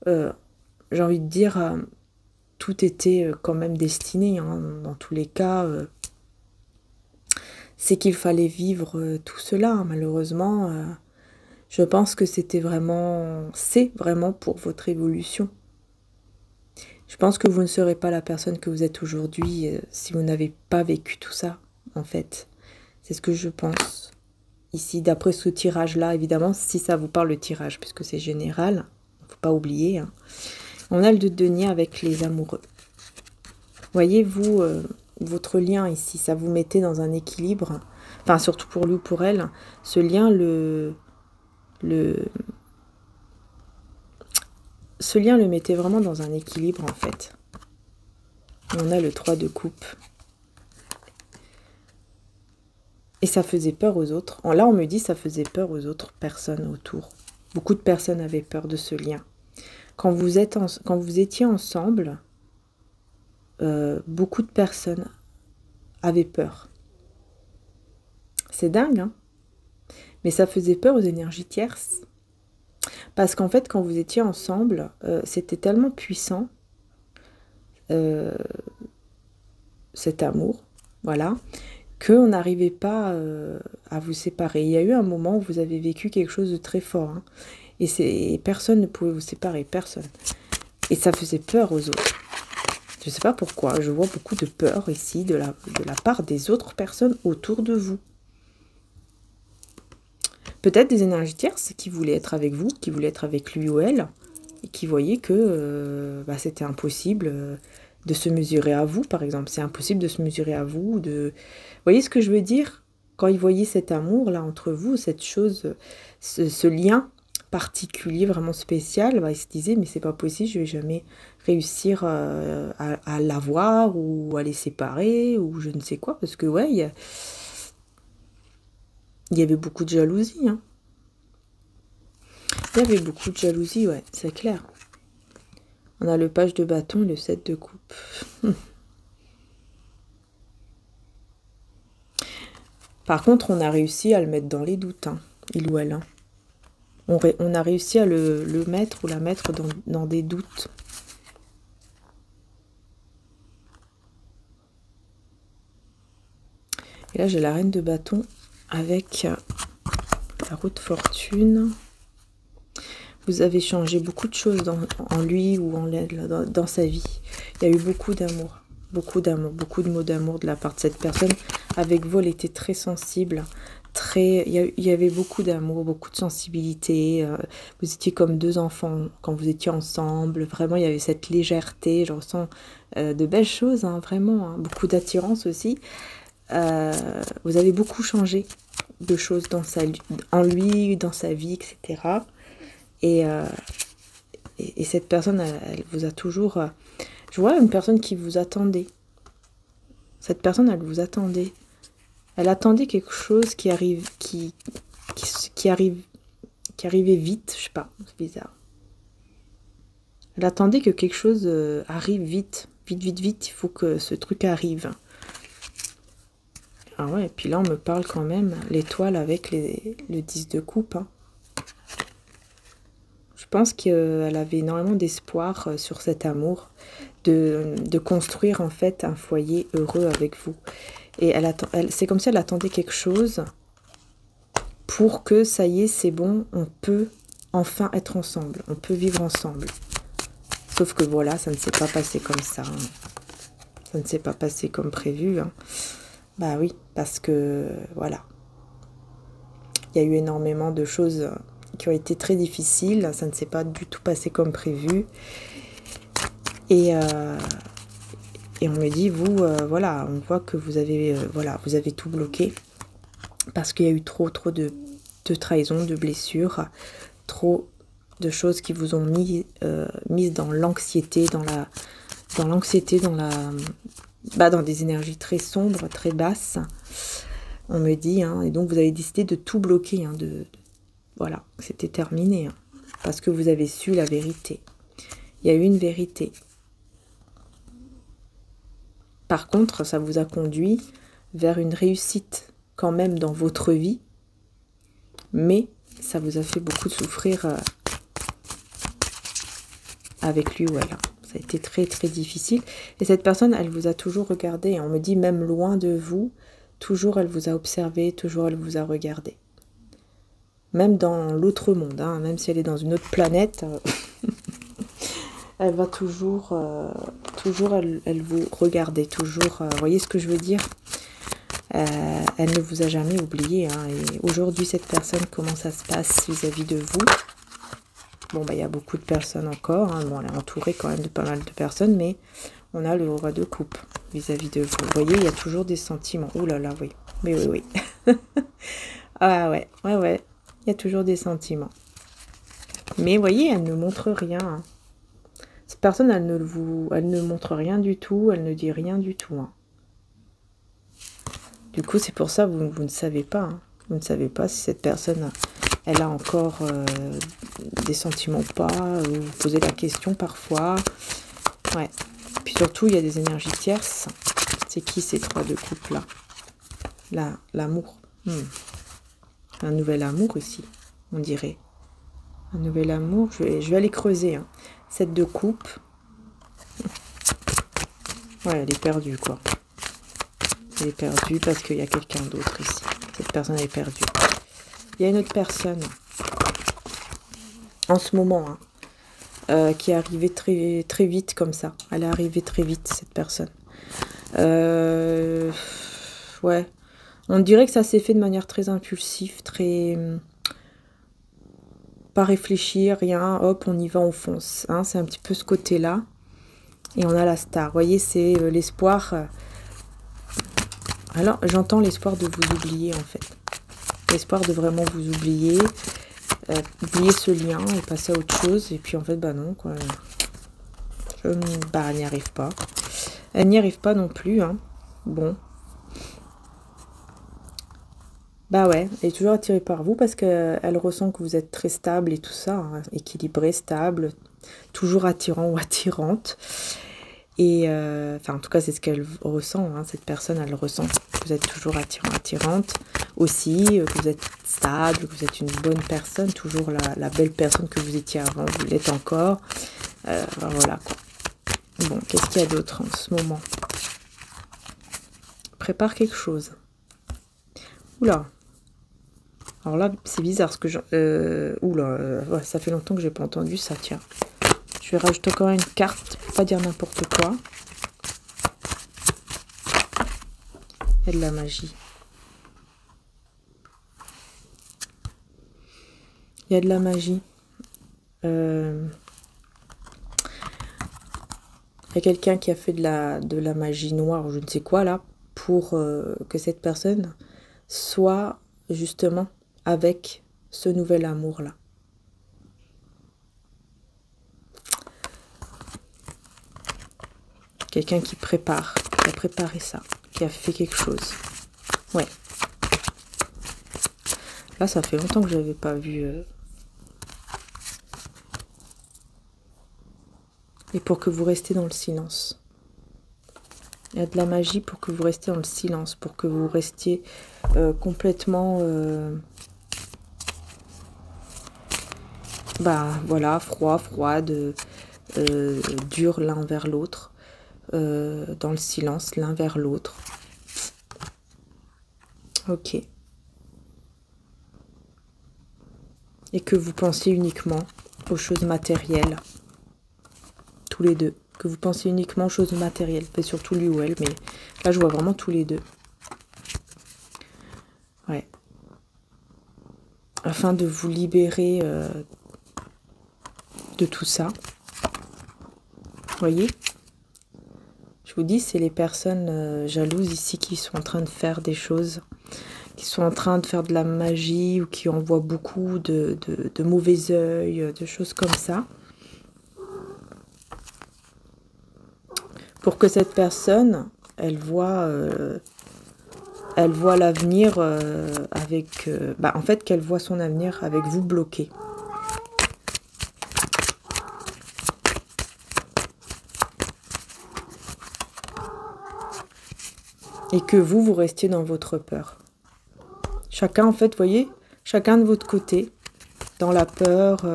j'ai envie de dire, tout était quand même destiné. Hein, dans tous les cas... c'est qu'il fallait vivre tout cela, hein, malheureusement. Je pense que c'est vraiment pour votre évolution. Je pense que vous ne serez pas la personne que vous êtes aujourd'hui si vous n'avez pas vécu tout ça, en fait. C'est ce que je pense. Ici, d'après ce tirage-là, évidemment, si ça vous parle le tirage, puisque c'est général, il ne faut pas oublier. Hein. On a le 2 de denier avec les amoureux. Voyez-vous... votre lien ici, ça vous mettait dans un équilibre, enfin surtout pour lui ou pour elle, ce lien ce lien le mettait vraiment dans un équilibre en fait. Et on a le 3 de coupe. Et ça faisait peur aux autres. Là on me dit ça faisait peur aux autres personnes autour. Beaucoup de personnes avaient peur de ce lien. Quand vous étiez ensemble, beaucoup de personnes avaient peur. C'est dingue, hein? Mais ça faisait peur aux énergies tierces. Parce qu'en fait, quand vous étiez ensemble, c'était tellement puissant, cet amour, voilà, qu'on n'arrivait pas à vous séparer. Il y a eu un moment où vous avez vécu quelque chose de très fort, hein, et personne ne pouvait vous séparer, personne. Et ça faisait peur aux autres. Je ne sais pas pourquoi, je vois beaucoup de peur ici de la part des autres personnes autour de vous. Peut-être des énergies tierces qui voulaient être avec vous, qui voulaient être avec lui ou elle, et qui voyaient que c'était impossible de se mesurer à vous, par exemple. C'est impossible de se mesurer à vous. Vous voyez ce que je veux dire? Quand ils voyaient cet amour là entre vous, cette chose, ce lien particulier, vraiment spécial, ils se disaient mais c'est pas possible, je vais jamais réussir à l'avoir ou à les séparer ou je ne sais quoi, parce que ouais, il y avait beaucoup de jalousie, hein. Il y avait beaucoup de jalousie, ouais, c'est clair. On a le page de bâton et le 7 de coupe. Par contre, on a réussi à le mettre dans les doutes, hein, il ou elle, hein. On a réussi à le mettre ou la mettre dans des doutes. Et là, j'ai la reine de bâton avec la roue de fortune. Vous avez changé beaucoup de choses en lui ou en elle, dans sa vie. Il y a eu beaucoup d'amour, beaucoup de mots d'amour de la part de cette personne. Avec vous, elle était très sensible, très... Il y avait beaucoup d'amour, beaucoup de sensibilité. Vous étiez comme deux enfants quand vous étiez ensemble. Vraiment, il y avait cette légèreté. Je ressens de belles choses, hein, vraiment. Hein, beaucoup d'attirance aussi. Vous avez beaucoup changé de choses en lui, dans sa vie, etc. Et cette personne, elle vous a toujours... je vois une personne qui vous attendait. Cette personne, elle vous attendait. Elle attendait quelque chose qui arrivait vite, je sais pas, c'est bizarre. Elle attendait que quelque chose arrive vite, vite, il faut que ce truc arrive. Ah ouais, et puis là on me parle quand même, l'étoile avec le 10 de coupe. Hein. Je pense qu'elle avait énormément d'espoir sur cet amour, de construire en fait un foyer heureux avec vous. Et c'est comme si elle attendait quelque chose pour que ça y est, c'est bon, on peut enfin être ensemble, on peut vivre ensemble. Sauf que voilà, ça ne s'est pas passé comme ça. Hein. Ça ne s'est pas passé comme prévu. Hein. Bah oui, parce que voilà. Il y a eu énormément de choses qui ont été très difficiles. Ça ne s'est pas du tout passé comme prévu. Et on me dit, vous, voilà, on voit que vous avez, vous avez tout bloqué. Parce qu'il y a eu trop de trahisons, de blessures, trop de choses qui vous ont mis dans l'anxiété, dans des énergies très sombres, très basses. On me dit, hein, et donc vous avez décidé de tout bloquer, hein, voilà, c'était terminé, hein, parce que vous avez su la vérité. Il y a eu une vérité. Par contre, ça vous a conduit vers une réussite quand même dans votre vie, mais ça vous a fait beaucoup souffrir avec lui ou elle. Ça a été très difficile. Et cette personne, elle vous a toujours regardé. On me dit même loin de vous, toujours elle vous a observé, toujours elle vous a regardé. Même dans l'autre monde, hein, même si elle est dans une autre planète, elle va toujours elle vous regarder, toujours. Vous voyez ce que je veux dire ? Elle ne vous a jamais oublié. Hein, et aujourd'hui, cette personne, comment ça se passe vis-à-vis de vous ? Bon, bah, il y a beaucoup de personnes encore. Hein. Bon, elle est entourée quand même de pas mal de personnes, mais on a le roi de coupe vis-à-vis de vous. Vous voyez, il y a toujours des sentiments. Ouh là là, oui. Oui. Ah ouais. Il y a toujours des sentiments. Mais vous voyez, elle ne montre rien. Hein. Cette personne, elle ne montre rien du tout. Elle ne dit rien du tout. Hein. Du coup, c'est pour ça que vous ne savez pas. Hein. Vous ne savez pas si cette personne... Elle a encore des sentiments ou pas, vous vous posez la question parfois. Ouais. Puis surtout, il y a des énergies tierces. C'est qui ces trois de coupe là? L'amour. Un nouvel amour ici, on dirait. Un nouvel amour. Je vais aller creuser. Hein. Cette de coupe. Ouais, elle est perdue, quoi. Elle est perdue parce qu'il y a quelqu'un d'autre ici. Cette personne est perdue. Il y a une autre personne, en ce moment, hein, qui est arrivée très vite comme ça. Elle est arrivée très vite, cette personne. Ouais. On dirait que ça s'est fait de manière très impulsive, très... pas réfléchir, rien. Hop, on y va, on fonce. Hein, c'est un petit peu ce côté-là. Et on a la star. Vous voyez, c'est l'espoir... Alors, j'entends l'espoir de vous oublier, en fait. L'espoir de vraiment vous oublier, oublier ce lien et passer à autre chose. Et puis en fait, bah non, quoi. Elle n'y arrive pas. Elle n'y arrive pas non plus, hein. Bon. Bah ouais, elle est toujours attirée par vous parce qu'elle ressent que vous êtes très stable et tout ça, hein, équilibré, stable, toujours attirant ou attirante. Et en tout cas, c'est ce qu'elle ressent, hein, cette personne, elle ressent. Vous êtes toujours attirant, attirante aussi, que vous êtes stable, que vous êtes une bonne personne, toujours la belle personne que vous étiez avant, vous l'êtes encore. Voilà, quoi. Bon, qu'est-ce qu'il y a d'autre en ce moment? Prépare quelque chose. Oula. Alors là, c'est bizarre ce que je... ouais, ça fait longtemps que j'ai pas entendu ça, tiens. Je vais rajouter encore une carte pour pas dire n'importe quoi. Il y a de la magie. Il y a de la magie. Il y a quelqu'un qui a fait de la magie noire, ou je ne sais quoi, là, pour que cette personne soit justement avec ce nouvel amour-là. Quelqu'un qui prépare, qui a préparé ça, qui a fait quelque chose. Ouais. Là, ça fait longtemps que je n'avais pas vu. Et pour que vous restiez dans le silence. Il y a de la magie pour que vous restiez dans le silence, pour que vous restiez complètement... voilà, froide, dur l'un vers l'autre, dans le silence l'un vers l'autre. Ok. Et que vous pensiez uniquement aux choses matérielles, tous les deux. Que vous pensiez uniquement aux choses matérielles, et surtout lui ou elle, mais là je vois vraiment tous les deux. Ouais. Afin de vous libérer de tout ça. Vous voyez? Je vous dis, c'est les personnes jalouses ici qui sont en train de faire des choses, qui sont en train de faire de la magie ou qui envoient beaucoup de mauvais œil, de choses comme ça. Pour que cette personne, elle voit l'avenir avec... en fait, qu'elle voit son avenir avec vous bloqué. Et que vous restiez dans votre peur. Chacun, en fait, vous voyez, chacun de votre côté, dans la peur.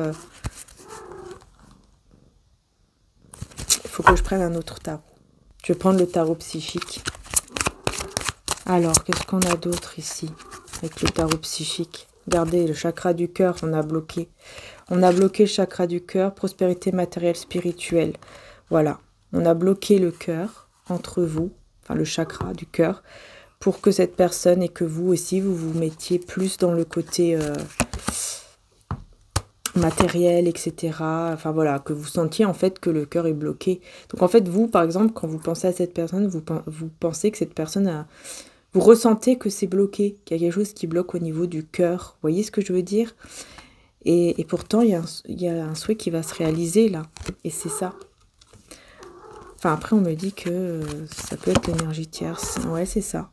Il faut que je prenne un autre tarot. Je vais prendre le tarot psychique. Alors, qu'est-ce qu'on a d'autre ici, avec le tarot psychique? Regardez, le chakra du cœur, on a bloqué. On a bloqué le chakra du cœur, prospérité matérielle, spirituelle. Voilà, on a bloqué le cœur entre vous, enfin le chakra du cœur, pour que cette personne et que vous aussi, vous vous mettiez plus dans le côté matériel, etc. Enfin voilà, que vous sentiez en fait que le cœur est bloqué. Donc en fait, vous, par exemple, quand vous pensez à cette personne, vous pensez que cette personne a... Vous ressentez que c'est bloqué, qu'il y a quelque chose qui bloque au niveau du cœur. Vous voyez ce que je veux dire? Et pourtant, il y a un souhait qui va se réaliser là. Et c'est ça. Enfin, après, on me dit que ça peut être l'énergie tierce. Ouais, c'est ça.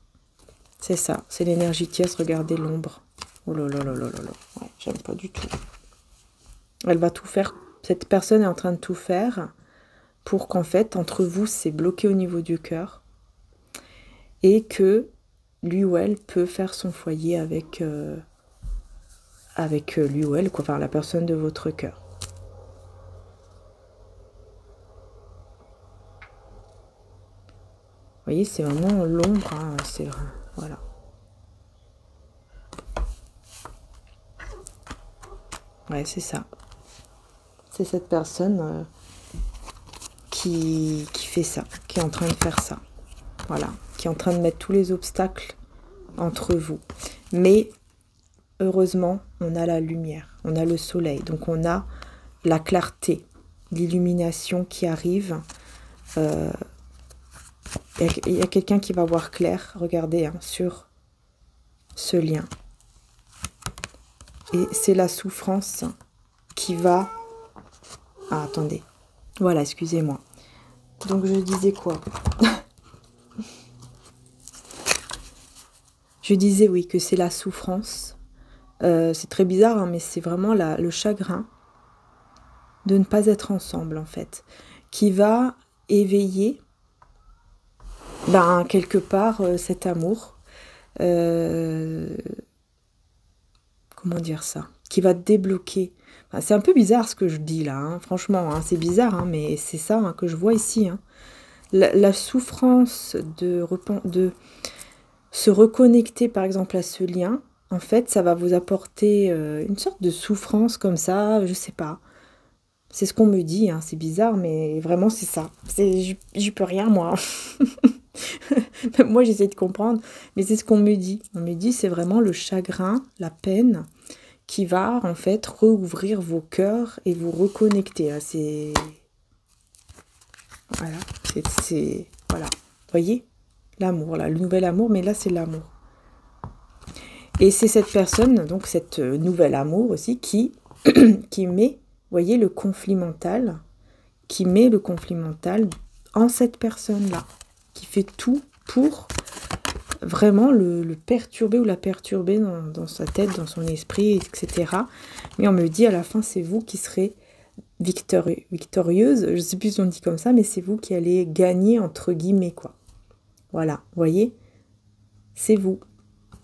C'est ça. C'est l'énergie tierce. Regardez l'ombre. Oh là là là là là là. Ouais, j'aime pas du tout. Elle va tout faire. Cette personne est en train de tout faire pour qu'en fait, entre vous, c'est bloqué au niveau du cœur. Et que lui ou elle peut faire son foyer avec lui ou elle, quoi, enfin la personne de votre cœur. Vous voyez, c'est vraiment l'ombre, hein, c'est vrai, voilà. Ouais, c'est ça. C'est cette personne qui fait ça, qui est en train de faire ça. Voilà, qui est en train de mettre tous les obstacles entre vous. Mais heureusement, on a la lumière, on a le soleil, donc on a la clarté, l'illumination qui arrive. Il y a quelqu'un qui va voir clair, regardez, hein, sur ce lien. Et c'est la souffrance qui va... Ah, attendez. Voilà, excusez-moi. Donc, je disais quoi? Je disais, oui, que c'est la souffrance. C'est très bizarre, hein, mais c'est vraiment le chagrin de ne pas être ensemble, en fait, qui va éveiller, quelque part, cet amour. Comment dire ça? Qui va débloquer. Enfin, c'est un peu bizarre ce que je dis là, hein, franchement, hein, c'est bizarre, hein, mais c'est ça, hein, que je vois ici. Hein. La souffrance de se reconnecter, par exemple, à ce lien, en fait, ça va vous apporter une sorte de souffrance comme ça, je sais pas. C'est ce qu'on me dit, hein, c'est bizarre, mais vraiment c'est ça. J'y peux rien, moi. Moi, j'essaie de comprendre, mais c'est ce qu'on me dit. On me dit, c'est vraiment le chagrin, la peine, qui va en fait rouvrir vos cœurs et vous reconnecter. C'est... Voilà, voilà. Vous voyez? L'amour, là, le nouvel amour, mais là, c'est l'amour. Et c'est cette personne, donc cette nouvel amour aussi, qui met, vous voyez, le conflit mental, qui met le conflit mental en cette personne-là, qui fait tout pour vraiment le perturber ou la perturber dans sa tête, dans son esprit, etc. Mais on me dit à la fin, c'est vous qui serez victorieuse, je ne sais plus si on dit comme ça, mais c'est vous qui allez gagner, entre guillemets, quoi. Voilà, vous voyez, c'est vous,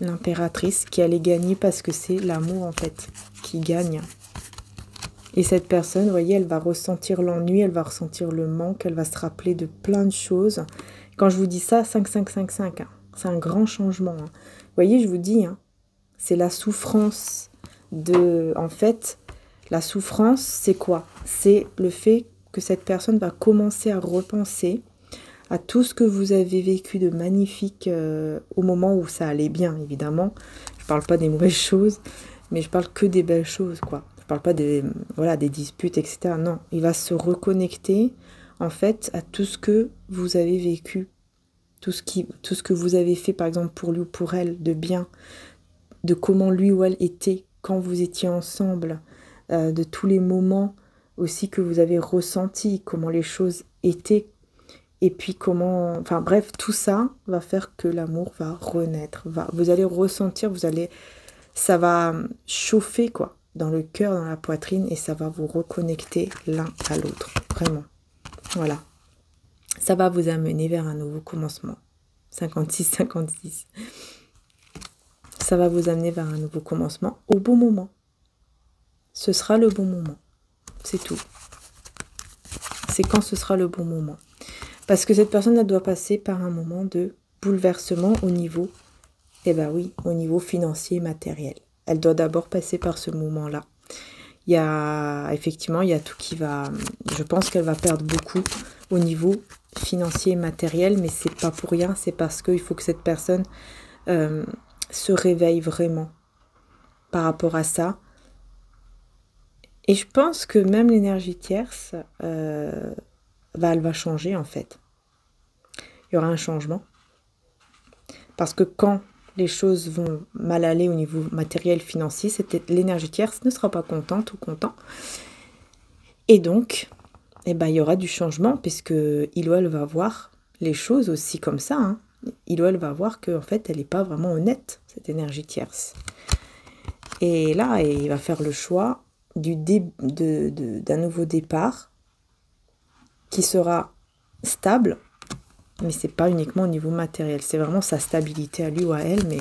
l'impératrice, qui allez gagner parce que c'est l'amour, en fait, qui gagne. Et cette personne, vous voyez, elle va ressentir l'ennui, elle va ressentir le manque, elle va se rappeler de plein de choses. Quand je vous dis ça, 5-5-5-5, hein, c'est un grand changement. Hein. Vous voyez, je vous dis, hein, c'est la souffrance de... En fait, la souffrance, c'est quoi? C'est le fait que cette personne va commencer à repenser à tout ce que vous avez vécu de magnifique au moment où ça allait bien, évidemment. Je ne parle pas des mauvaises choses, mais je parle que des belles choses, quoi. Je ne parle pas des, voilà, des disputes, etc. Non, il va se reconnecter, en fait, à tout ce que vous avez vécu, tout ce que vous avez fait, par exemple, pour lui ou pour elle, de bien, de comment lui ou elle était quand vous étiez ensemble, de tous les moments aussi que vous avez ressentis, comment les choses étaient, et puis comment... Enfin bref, tout ça va faire que l'amour va renaître. Vous allez ressentir, ça va chauffer, quoi, dans le cœur, dans la poitrine, et ça va vous reconnecter l'un à l'autre. Vraiment. Voilà. Ça va vous amener vers un nouveau commencement. 56-56. Ça va vous amener vers un nouveau commencement au bon moment. Ce sera le bon moment. C'est tout. C'est quand ce sera le bon moment. Parce que cette personne, elle doit passer par un moment de bouleversement au niveau, eh ben oui, au niveau financier et matériel. Elle doit d'abord passer par ce moment-là. Effectivement, il y a tout qui va... Je pense qu'elle va perdre beaucoup au niveau financier et matériel, mais c'est pas pour rien, c'est parce qu'il faut que cette personne se réveille vraiment par rapport à ça. Et je pense que même l'énergie tierce, elle va changer en fait. Il y aura un changement. Parce que quand les choses vont mal aller au niveau matériel, financier, l'énergie tierce ne sera pas contente ou content. Et donc, eh ben, il y aura du changement puisque il ou elle va voir les choses aussi comme ça. Hein. Il ou elle va voir qu'en fait, elle n'est pas vraiment honnête, cette énergie tierce. Et là, il va faire le choix d'un nouveau départ qui sera stable, mais c'est pas uniquement au niveau matériel, c'est vraiment sa stabilité à lui ou à elle, mais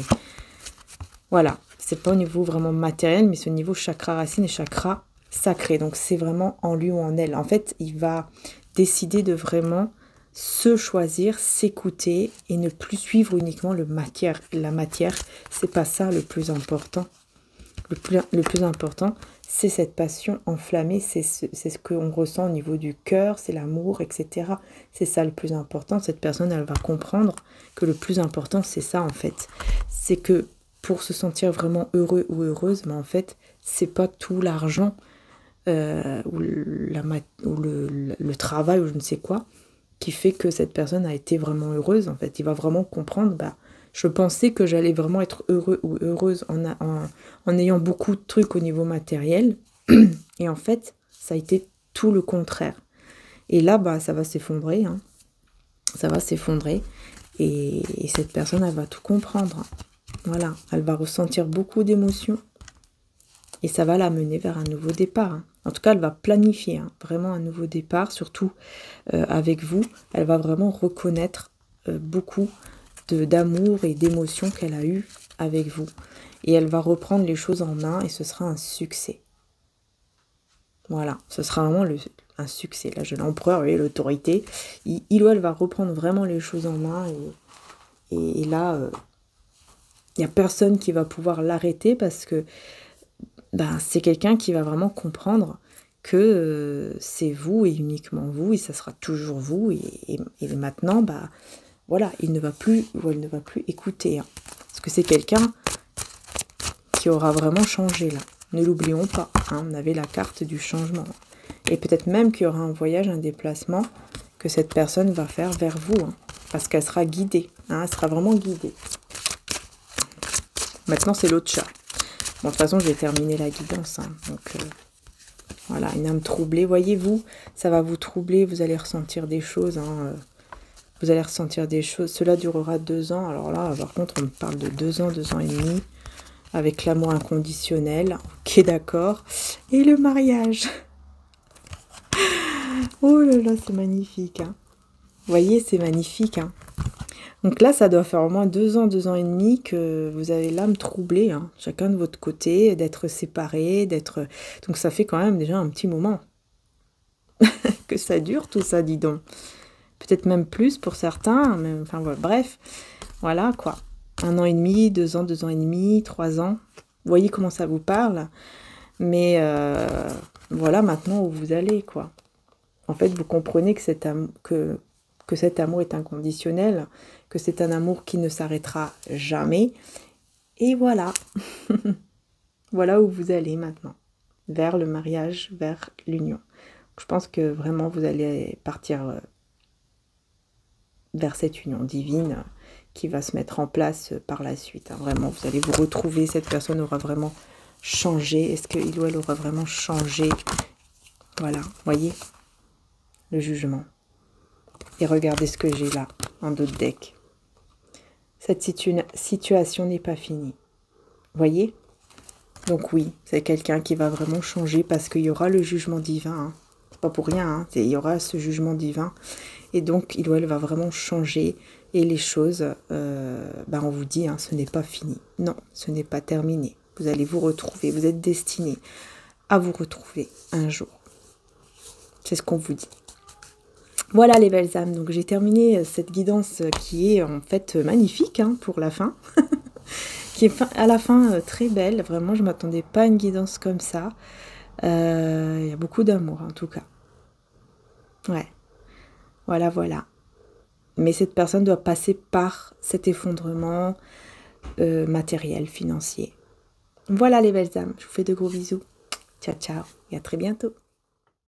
voilà, c'est pas au niveau vraiment matériel, mais c'est au niveau chakra racine et chakra sacré, donc c'est vraiment en lui ou en elle. En fait, il va décider de vraiment se choisir, s'écouter et ne plus suivre uniquement la matière, c'est pas ça le plus important. Le plus important, c'est cette passion enflammée, c'est ce qu'on ressent au niveau du cœur, c'est l'amour, etc. C'est ça le plus important. Cette personne, elle va comprendre que le plus important, c'est ça en fait. C'est que pour se sentir vraiment heureux ou heureuse, mais en fait, c'est pas tout l'argent ou le travail ou je ne sais quoi qui fait que cette personne a été vraiment heureuse. En fait, il va vraiment comprendre, je pensais que j'allais vraiment être heureux ou heureuse en ayant beaucoup de trucs au niveau matériel. Et en fait, ça a été tout le contraire. Et là, ça va s'effondrer. Hein. Ça va s'effondrer. Et cette personne, elle va tout comprendre. Voilà. Elle va ressentir beaucoup d'émotions. Et ça va la mener vers un nouveau départ. Hein. En tout cas, elle va planifier vraiment un nouveau départ. Surtout avec vous. Elle va vraiment reconnaître beaucoup d'amour et d'émotion qu'elle a eu avec vous. Et elle va reprendre les choses en main et ce sera un succès. Voilà, ce sera vraiment un succès. Là, l'empereur et l'autorité, il ou elle va reprendre vraiment les choses en main et là, il n'y a personne qui va pouvoir l'arrêter parce que c'est quelqu'un qui va vraiment comprendre que c'est vous et uniquement vous et ça sera toujours vous et maintenant, voilà, il ne va plus ou elle ne va plus écouter. Hein. Parce que c'est quelqu'un qui aura vraiment changé là. Ne l'oublions pas, hein, on avait la carte du changement. Et peut-être même qu'il y aura un voyage, un déplacement que cette personne va faire vers vous, hein, parce qu'elle sera guidée, hein, elle sera vraiment guidée. Maintenant, c'est l'autre chat. Bon, de toute façon, je vais terminer la guidance, hein, donc voilà, une âme troublée, voyez-vous, ça va vous troubler, vous allez ressentir des choses, hein, vous allez ressentir des choses. Cela durera 2 ans, alors là, par contre, on me parle de 2 ans, 2 ans et demi, avec l'amour inconditionnel, ok, d'accord, et le mariage. Oh là là, c'est magnifique, hein. Vous voyez, c'est magnifique, hein. Donc là, ça doit faire au moins 2 ans, 2 ans et demi que vous avez l'âme troublée, hein, chacun de votre côté, d'être séparés, d'être... Donc ça fait quand même déjà un petit moment que ça dure tout ça, dis donc. Peut-être même plus pour certains, mais enfin voilà, bref, voilà quoi. 1 an et demi, 2 ans, 2 ans et demi, 3 ans. Vous voyez comment ça vous parle, mais voilà maintenant où vous allez, quoi. En fait, vous comprenez que cet amour est inconditionnel, que c'est un amour qui ne s'arrêtera jamais. Et voilà. Voilà où vous allez maintenant. Vers le mariage, vers l'union. Je pense que vraiment vous allez partir vers cette union divine qui va se mettre en place par la suite. Hein. Vraiment, vous allez vous retrouver. Cette personne aura vraiment changé. Est-ce qu'il ou elle aura vraiment changé? Voilà, voyez le jugement. Et regardez ce que j'ai là, en dos de deck. Cette situation n'est pas finie. Voyez? Donc oui, c'est quelqu'un qui va vraiment changer parce qu'il y aura le jugement divin. Hein. C'est pas pour rien, hein. Il y aura ce jugement divin. Et donc, il ou elle va vraiment changer. Et les choses, on vous dit, hein, ce n'est pas fini. Non, ce n'est pas terminé. Vous allez vous retrouver. Vous êtes destiné à vous retrouver un jour. C'est ce qu'on vous dit. Voilà les belles âmes, donc j'ai terminé cette guidance qui est en fait magnifique hein, pour la fin, qui est à la fin très belle, vraiment je ne m'attendais pas à une guidance comme ça, il y a beaucoup d'amour en tout cas, ouais, voilà, mais cette personne doit passer par cet effondrement matériel, financier. Voilà les belles âmes, je vous fais de gros bisous, ciao ciao et à très bientôt.